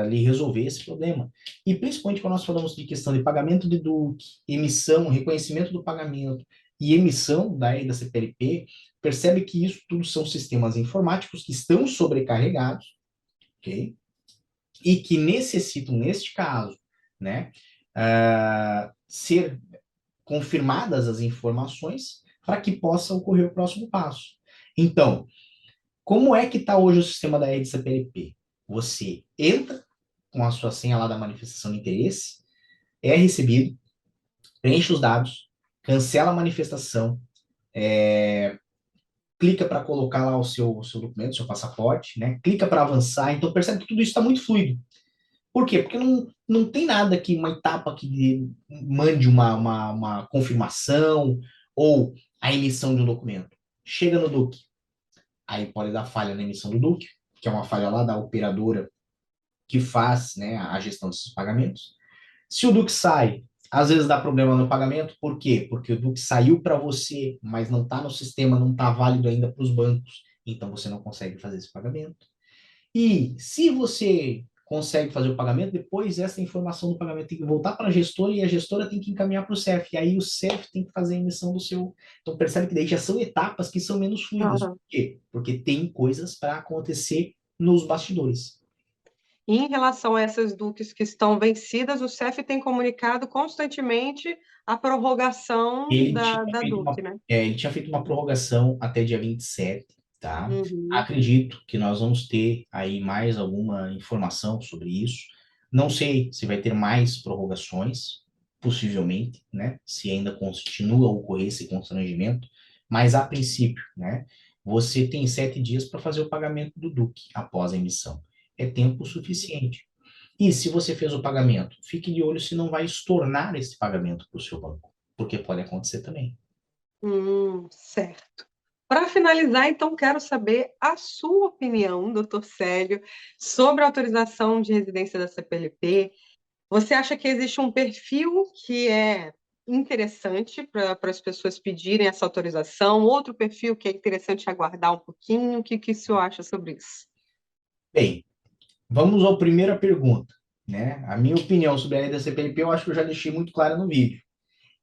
lhe resolver esse problema. E principalmente quando nós falamos de questão de pagamento de DUC, emissão, reconhecimento do pagamento e emissão da CPLP, percebe que isso tudo são sistemas informáticos que estão sobrecarregados, ok? E que necessitam, neste caso, né, ser confirmadas as informações para que possa ocorrer o próximo passo. Então, como é que está hoje o sistema da rede CPLP? Você entra com a sua senha lá da manifestação de interesse, é recebido, preenche os dados, cancela a manifestação, clica para colocar lá o seu documento, o seu passaporte, né? Clica para avançar. Então, percebe que tudo isso está muito fluido. Por quê? Porque não tem nada que uma etapa que mande uma confirmação ou a emissão de um documento. Chega no DUC, aí pode dar falha na emissão do DUC, que é uma falha lá da operadora que faz, né, a gestão desses pagamentos. Se o DUC sai, às vezes dá problema no pagamento, por quê? Porque o DUC saiu para você, mas não está no sistema, não está válido ainda para os bancos, então você não consegue fazer esse pagamento. E se você consegue fazer o pagamento, depois essa informação do pagamento tem que voltar para a gestora e a gestora tem que encaminhar para o CEF. E aí o CEF tem que fazer a emissão do seu. Então percebe que daí já são etapas que são menos fluidas. Por Uhum. quê? Porque tem coisas para acontecer nos bastidores. E em relação a essas DUCs que estão vencidas, o CEF tem comunicado constantemente a prorrogação Ele tinha da feito DUC, né? ele tinha feito uma prorrogação até dia 27, tá? Uhum. Acredito que nós vamos ter aí mais alguma informação sobre isso. Não sei se vai ter mais prorrogações, possivelmente, né? Se ainda continua a ocorrer esse constrangimento, mas a princípio, né? Você tem 7 dias para fazer o pagamento do DUC após a emissão. É tempo suficiente. E se você fez o pagamento, fique de olho se não vai estornar esse pagamento para o seu banco, porque pode acontecer também. Certo. Para finalizar, então, quero saber a sua opinião, doutor Célio, sobre a autorização de residência da CPLP. Você acha que existe um perfil que é interessante para as pessoas pedirem essa autorização? Outro perfil que é interessante aguardar um pouquinho? O que o senhor acha sobre isso? Bem, vamos à primeira pergunta, né? A minha opinião sobre a lei da CPLP eu acho que eu já deixei muito clara no vídeo.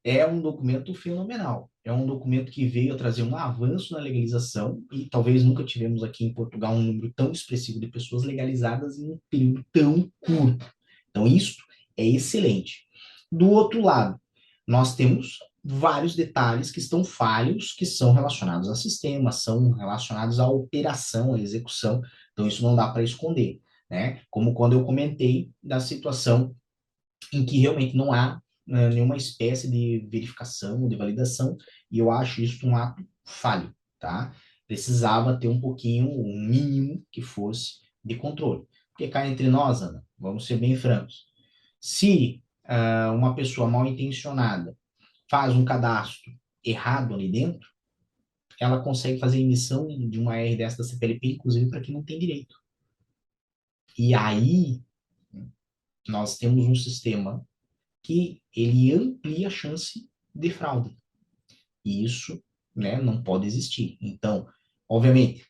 é um documento fenomenal. É um documento que veio a trazer um avanço na legalização e talvez nunca tivemos aqui em Portugal um número tão expressivo de pessoas legalizadas em um período tão curto. Então, isso é excelente. Do outro lado, nós temos vários detalhes que estão falhos, que são relacionados ao sistema, são relacionados à operação, à execução. Então, isso não dá para esconder, né? Como quando eu comentei da situação em que realmente não há nenhuma espécie de verificação, de validação, e eu acho isso um ato falho, tá? Precisava ter um pouquinho, um mínimo que fosse de controle. Porque cá entre nós, Ana, vamos ser bem francos, se uma pessoa mal intencionada faz um cadastro errado ali dentro, ela consegue fazer emissão de uma R dessa da CPLP, inclusive para quem não tem direito. E aí nós temos um sistema que ele amplia a chance de fraude. E isso, né, não pode existir. Então, obviamente,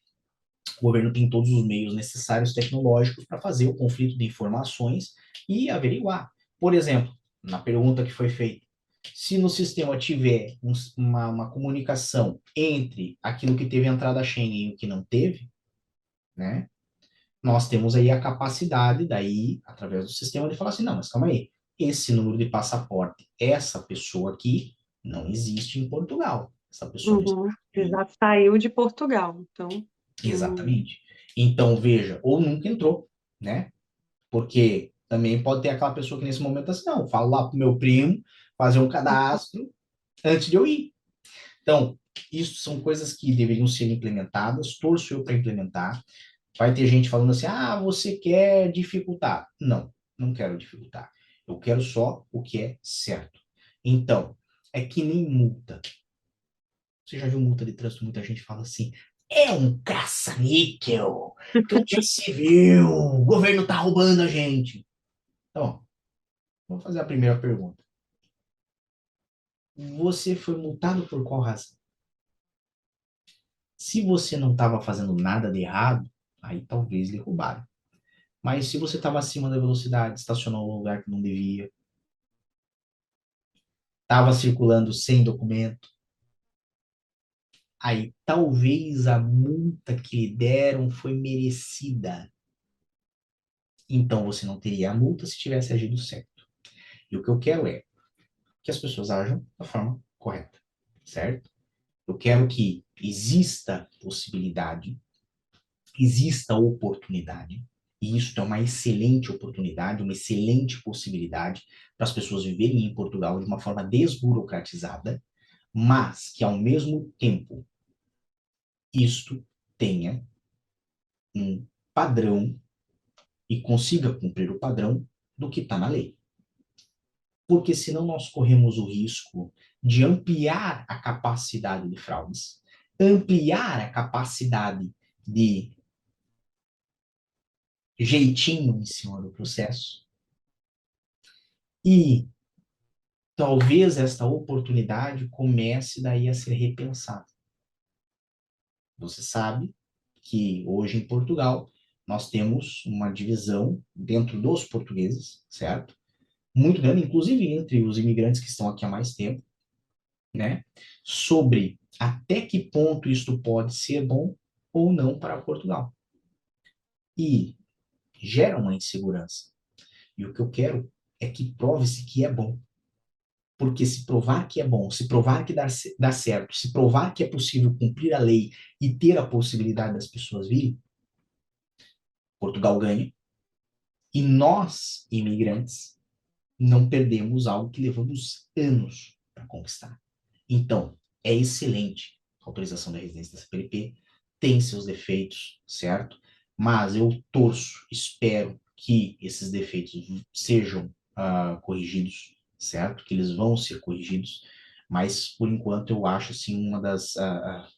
o governo tem todos os meios necessários tecnológicos para fazer o conflito de informações e averiguar. Por exemplo, na pergunta que foi feita, se no sistema tiver uma comunicação entre aquilo que teve entrada Schengen e o que não teve, né, nós temos aí a capacidade, daí, através do sistema, de falar assim, não, mas calma aí, esse número de passaporte, essa pessoa aqui, não existe em Portugal. Essa pessoa não está Uhum. aqui. Já saiu de Portugal, então. Exatamente. Então, veja, ou nunca entrou, né? Porque também pode ter aquela pessoa que nesse momento assim, não, falo lá pro meu primo fazer um cadastro antes de eu ir. Então, isso são coisas que deveriam ser implementadas, torço eu para implementar. Vai ter gente falando assim: ah, você quer dificultar. Não, não quero dificultar. Eu quero só o que é certo. Então, é que nem multa. Você já viu multa de trânsito? Muita gente fala assim: é um caça-níquel. Que onde já se viu? O governo tá roubando a gente. Então, vamos fazer a primeira pergunta. Você foi multado por qual razão? Se você não estava fazendo nada de errado, aí talvez lhe roubaram. Mas se você estava acima da velocidade, estacionou no lugar que não devia, estava circulando sem documento, aí talvez a multa que lhe deram foi merecida. Então você não teria a multa se tivesse agido certo. E o que eu quero é que as pessoas ajam da forma correta, certo? Eu quero que exista possibilidade, exista oportunidade, e isso é uma excelente oportunidade, uma excelente possibilidade para as pessoas viverem em Portugal de uma forma desburocratizada, mas que ao mesmo tempo isto tenha um padrão e consiga cumprir o padrão do que está na lei. Porque senão nós corremos o risco de ampliar a capacidade de fraudes, ampliar a capacidade de jeitinho em cima do processo e talvez esta oportunidade comece daí a ser repensada. Você sabe que hoje em Portugal nós temos uma divisão dentro dos portugueses, certo? Muito grande, inclusive entre os imigrantes que estão aqui há mais tempo, né? Sobre até que ponto isto pode ser bom ou não para Portugal. E gera uma insegurança. E o que eu quero é que prove-se que é bom. Porque se provar que é bom, se provar que dá certo, se provar que é possível cumprir a lei e ter a possibilidade das pessoas virem, Portugal ganha. E nós, imigrantes, não perdemos algo que levamos anos para conquistar. Então, é excelente a autorização da residência da CPLP, tem seus defeitos, certo? Mas eu torço, espero que esses defeitos sejam corrigidos, certo? Que eles vão ser corrigidos, mas por enquanto eu acho assim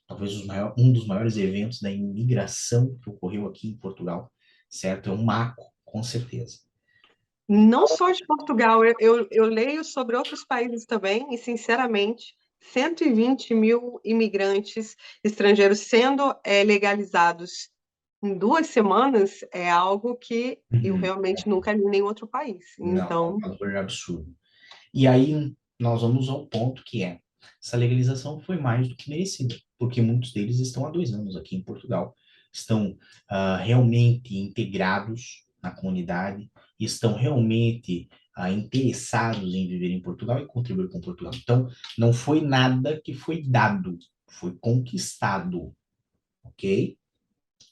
talvez um dos maiores eventos da imigração que ocorreu aqui em Portugal, certo? É um marco, com certeza. Não só de Portugal, eu leio sobre outros países também, e, sinceramente, 120 mil imigrantes estrangeiros sendo legalizados em 2 semanas é algo que eu Uhum. realmente nunca li em nenhum outro país. Não, é um Então, valor absurdo. E aí, nós vamos ao ponto que é, essa legalização foi mais do que merecida, porque muitos deles estão há 2 anos aqui em Portugal, estão realmente integrados na comunidade, estão realmente interessados em viver em Portugal e contribuir com Portugal. Então, não foi nada que foi dado, foi conquistado, ok?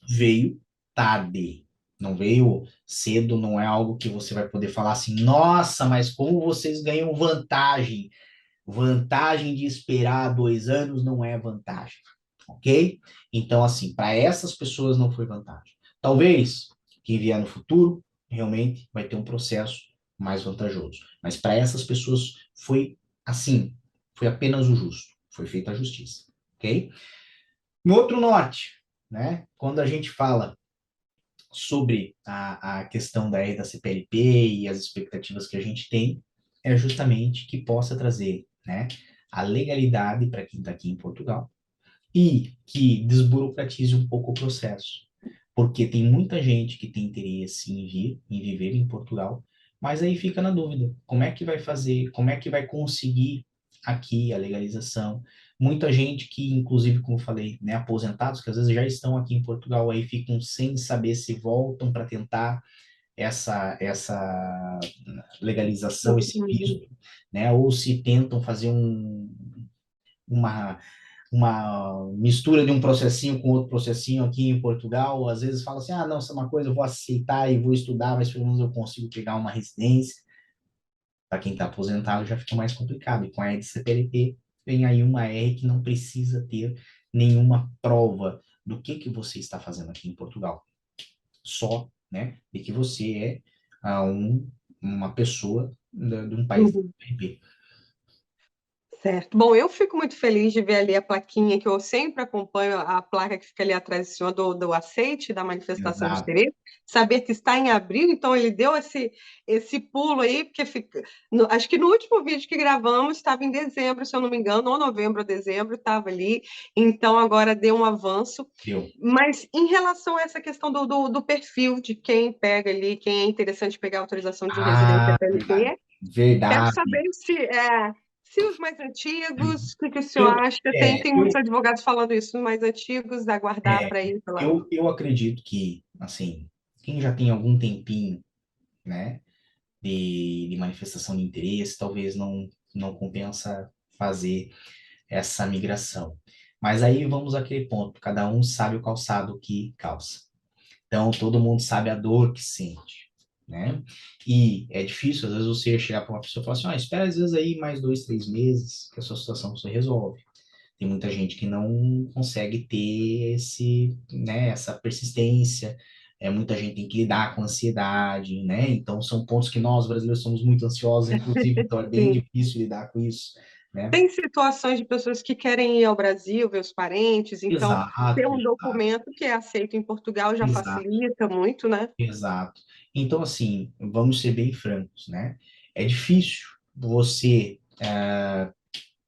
Veio tarde, não veio cedo, não é algo que você vai poder falar assim, nossa, mas como vocês ganham vantagem? Vantagem de esperar 2 anos não é vantagem, ok? Então, assim, para essas pessoas não foi vantagem. Talvez quem vier no futuro realmente vai ter um processo mais vantajoso, mas para essas pessoas foi assim, foi apenas o justo, foi feita a justiça, ok? No outro norte, né? Quando a gente fala sobre a questão da CPLP e as expectativas que a gente tem, é justamente que possa trazer, né, a legalidade para quem está aqui em Portugal e que desburocratize um pouco o processo. Porque tem muita gente que tem interesse em vir, em viver em Portugal, mas aí fica na dúvida, como é que vai fazer, como é que vai conseguir aqui a legalização? Muita gente que, inclusive, como eu falei, né, aposentados, que às vezes já estão aqui em Portugal, aí ficam sem saber se voltam para tentar essa legalização, esse visto, né, ou se tentam fazer uma mistura de um processinho com outro processinho aqui em Portugal, às vezes fala assim, ah, não, isso é uma coisa, eu vou aceitar e vou estudar, mas pelo menos eu consigo pegar uma residência. Para quem está aposentado já fica mais complicado. E com a ED-CPLP vem aí uma R que não precisa ter nenhuma prova do que você está fazendo aqui em Portugal. Só, né, de que você é uma pessoa de um país da Uhum. CPLP. Certo. Bom, eu fico muito feliz de ver ali a plaquinha, que eu sempre acompanho a placa que fica ali atrás em cima do aceite da manifestação de Exato. interesse, saber que está em abril, então ele deu esse pulo aí, porque fica, acho que no último vídeo que gravamos estava em dezembro, se eu não me engano, ou novembro ou dezembro, estava ali, então agora deu um avanço. Deu. Mas em relação a essa questão do perfil de quem pega ali, quem é interessante pegar autorização de residência Ah, verdade. PLP, quero Verdade. saber se os mais antigos, o que o senhor Eu, acha? Tem, é, tem muitos advogados falando isso, os mais antigos, aguardar para ir lá. eu acredito que, assim, quem já tem algum tempinho, né, de manifestação de interesse, talvez não compensa fazer essa migração. Mas aí vamos àquele ponto, cada um sabe o calçado que calça. Então, todo mundo sabe a dor que sente, né? E é difícil, às vezes, você chegar para uma pessoa e falar assim, ah, espera às vezes aí mais 2, 3 meses que a sua situação se resolve. Tem muita gente que não consegue ter né, essa persistência, muita gente tem que lidar com ansiedade, né? Então, são pontos que nós, brasileiros, somos muito ansiosos, inclusive, então é bem Sim. difícil lidar com isso, né? Tem situações de pessoas que querem ir ao Brasil, ver os parentes, então ter Exato, um documento que é aceito em Portugal já exato, facilita muito, né? exato. Então, assim, vamos ser bem francos, né? É difícil você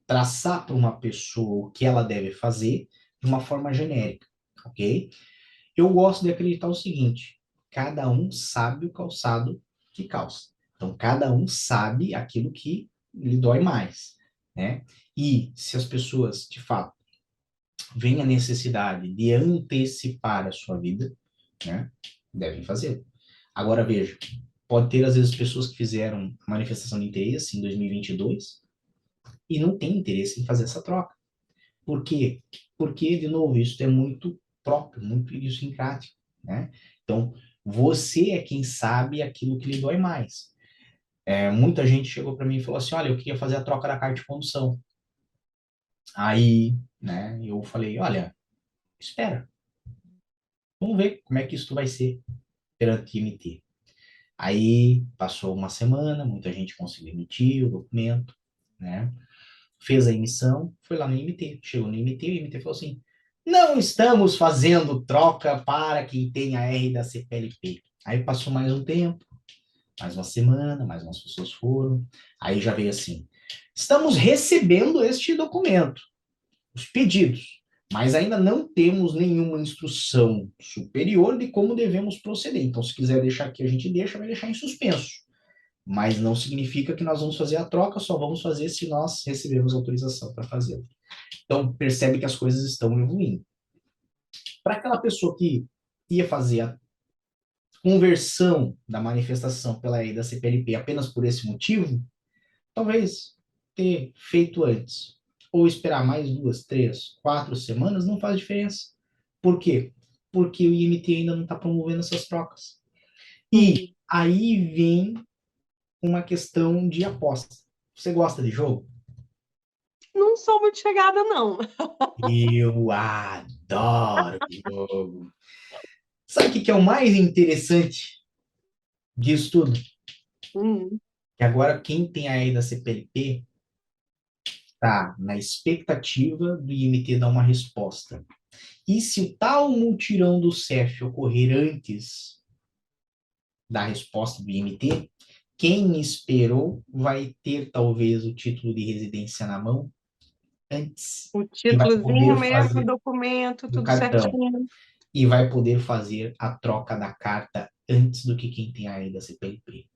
traçar para uma pessoa o que ela deve fazer de uma forma genérica, ok? Eu gosto de acreditar o seguinte: cada um sabe o calçado que calça. Então, cada um sabe aquilo que lhe dói mais, né? E se as pessoas, de fato, veem a necessidade de antecipar a sua vida, né? Devem fazer. Agora, veja, pode ter, às vezes, pessoas que fizeram manifestação de interesse em 2022 e não tem interesse em fazer essa troca. Por quê? Porque, de novo, isso é muito próprio, muito idiosincrático, né? Então, você é quem sabe aquilo que lhe dói mais. Muita gente chegou para mim e falou assim, olha, eu queria fazer a troca da carta de condução. Aí, né, eu falei, olha, espera, vamos ver como é que isso vai ser perante IMT. Aí, passou uma semana, muita gente conseguiu emitir o documento, né? Fez a emissão, foi lá no IMT, chegou no IMT, o IMT falou assim, não estamos fazendo troca para quem tem a R da CPLP. Aí passou mais um tempo, mais uma semana, mais umas pessoas foram, aí já veio assim, estamos recebendo este documento, os pedidos, mas ainda não temos nenhuma instrução superior de como devemos proceder. Então, se quiser deixar aqui, a gente deixa, vai deixar em suspenso. mas não significa que nós vamos fazer a troca, só vamos fazer se nós recebermos autorização para fazer. Então, percebe que as coisas estão evoluindo. Para aquela pessoa que ia fazer a conversão da manifestação pela lei da CPLP apenas por esse motivo, talvez ter feito antes, ou esperar mais 2, 3, 4 semanas, não faz diferença. Por quê? Porque o IMT ainda não está promovendo essas trocas. E aí vem uma questão de aposta. Você gosta de jogo? Não sou muito chegada, não. Eu adoro jogo. Sabe o que é o mais interessante disso tudo? Hum, Que agora quem tem a da CPLP está na expectativa do IMT dar uma resposta. E se o tal multirão do CEF ocorrer antes da resposta do IMT, quem esperou vai ter talvez o título de residência na mão antes o e vai títulozinho poder mesmo, o fazer documento, do tudo cartão certinho. e vai poder fazer a troca da carta antes do que quem tem a da CPLP.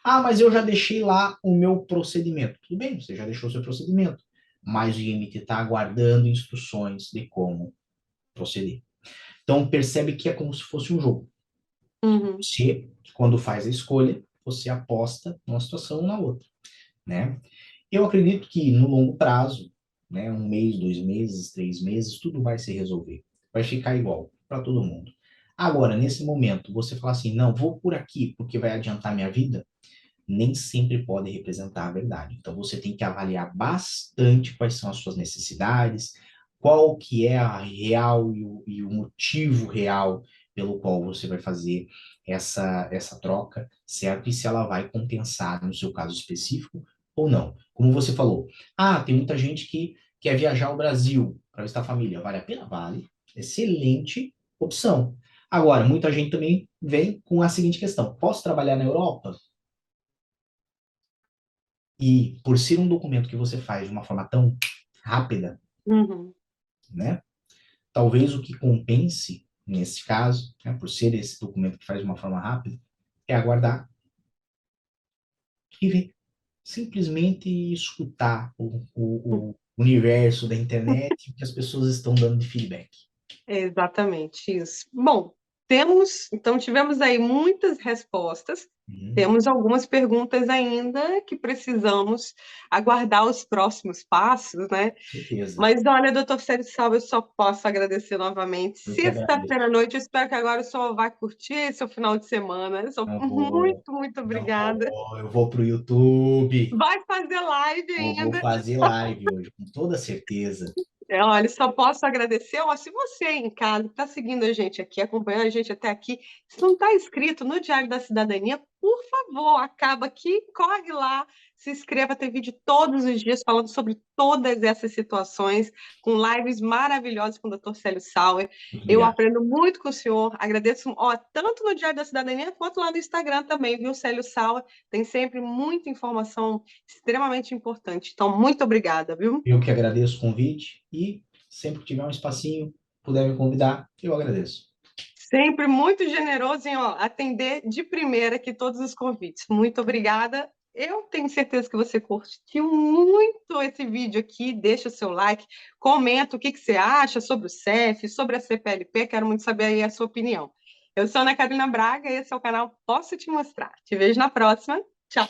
Ah, mas eu já deixei lá o meu procedimento. Tudo bem, você já deixou o seu procedimento, mas o IMT está aguardando instruções de como proceder. Então, percebe que é como se fosse um jogo. Uhum. Você, quando faz a escolha, você aposta numa situação ou na outra, né? Eu acredito que no longo prazo, né, 1 mês, 2 meses, 3 meses, tudo vai se resolver. Vai ficar igual para todo mundo. Agora, nesse momento, você falar assim, não, vou por aqui porque vai adiantar minha vida, nem sempre pode representar a verdade. Então, você tem que avaliar bastante quais são as suas necessidades, qual que é a real e o motivo real pelo qual você vai fazer essa troca, certo? E se ela vai compensar no seu caso específico ou não. Como você falou, tem muita gente que quer viajar ao Brasil para visitar a família. Vale a pena? Vale. Excelente opção. Agora, muita gente também vem com a seguinte questão: posso trabalhar na Europa? E por ser um documento que você faz de uma forma tão rápida, Uhum. né? Talvez o que compense nesse caso, né, por ser esse documento que faz de uma forma rápida, é aguardar e ver. Simplesmente escutar o universo da internet que as pessoas estão dando de feedback. Exatamente isso. Bom, então tivemos aí muitas respostas, Uhum, temos algumas perguntas ainda que precisamos aguardar os próximos passos, né? certeza. Mas olha, doutor Célio Salvo, eu só posso agradecer novamente. Eu que Sexta-feira à agradeço. noite, eu espero que agora o senhor vá curtir seu final de semana. Eu sou Não vou, muito, muito não obrigada. vou, eu vou para o YouTube. Vai fazer live Vou ainda. fazer live hoje, com toda certeza. Olha, só posso agradecer. Ó, se você em casa está seguindo a gente aqui, acompanhando a gente até aqui, se não está inscrito no Diário da Cidadania, por favor, acaba aqui, corre lá, se inscreva. Tem vídeo todos os dias falando sobre todas essas situações, com lives maravilhosas com o Dr. Célio Sauer. Muito Eu obrigado. aprendo muito com o senhor, agradeço, ó, tanto no Diário da Cidadania quanto lá no Instagram também, viu, Célio Sauer? Tem sempre muita informação extremamente importante. Então, muito obrigada, viu? Eu que agradeço o convite e sempre que tiver um espacinho, puder me convidar, eu agradeço. Sempre muito generoso em ó, atender de primeira aqui todos os convites. Muito obrigada. Eu tenho certeza que você curtiu muito esse vídeo aqui. Deixa o seu like, comenta o que você acha sobre o CEF, sobre a CPLP. Quero muito saber aí a sua opinião. Eu sou Ana Carolina Braga e esse é o canal Posso Te Mostrar. Te vejo na próxima. Tchau.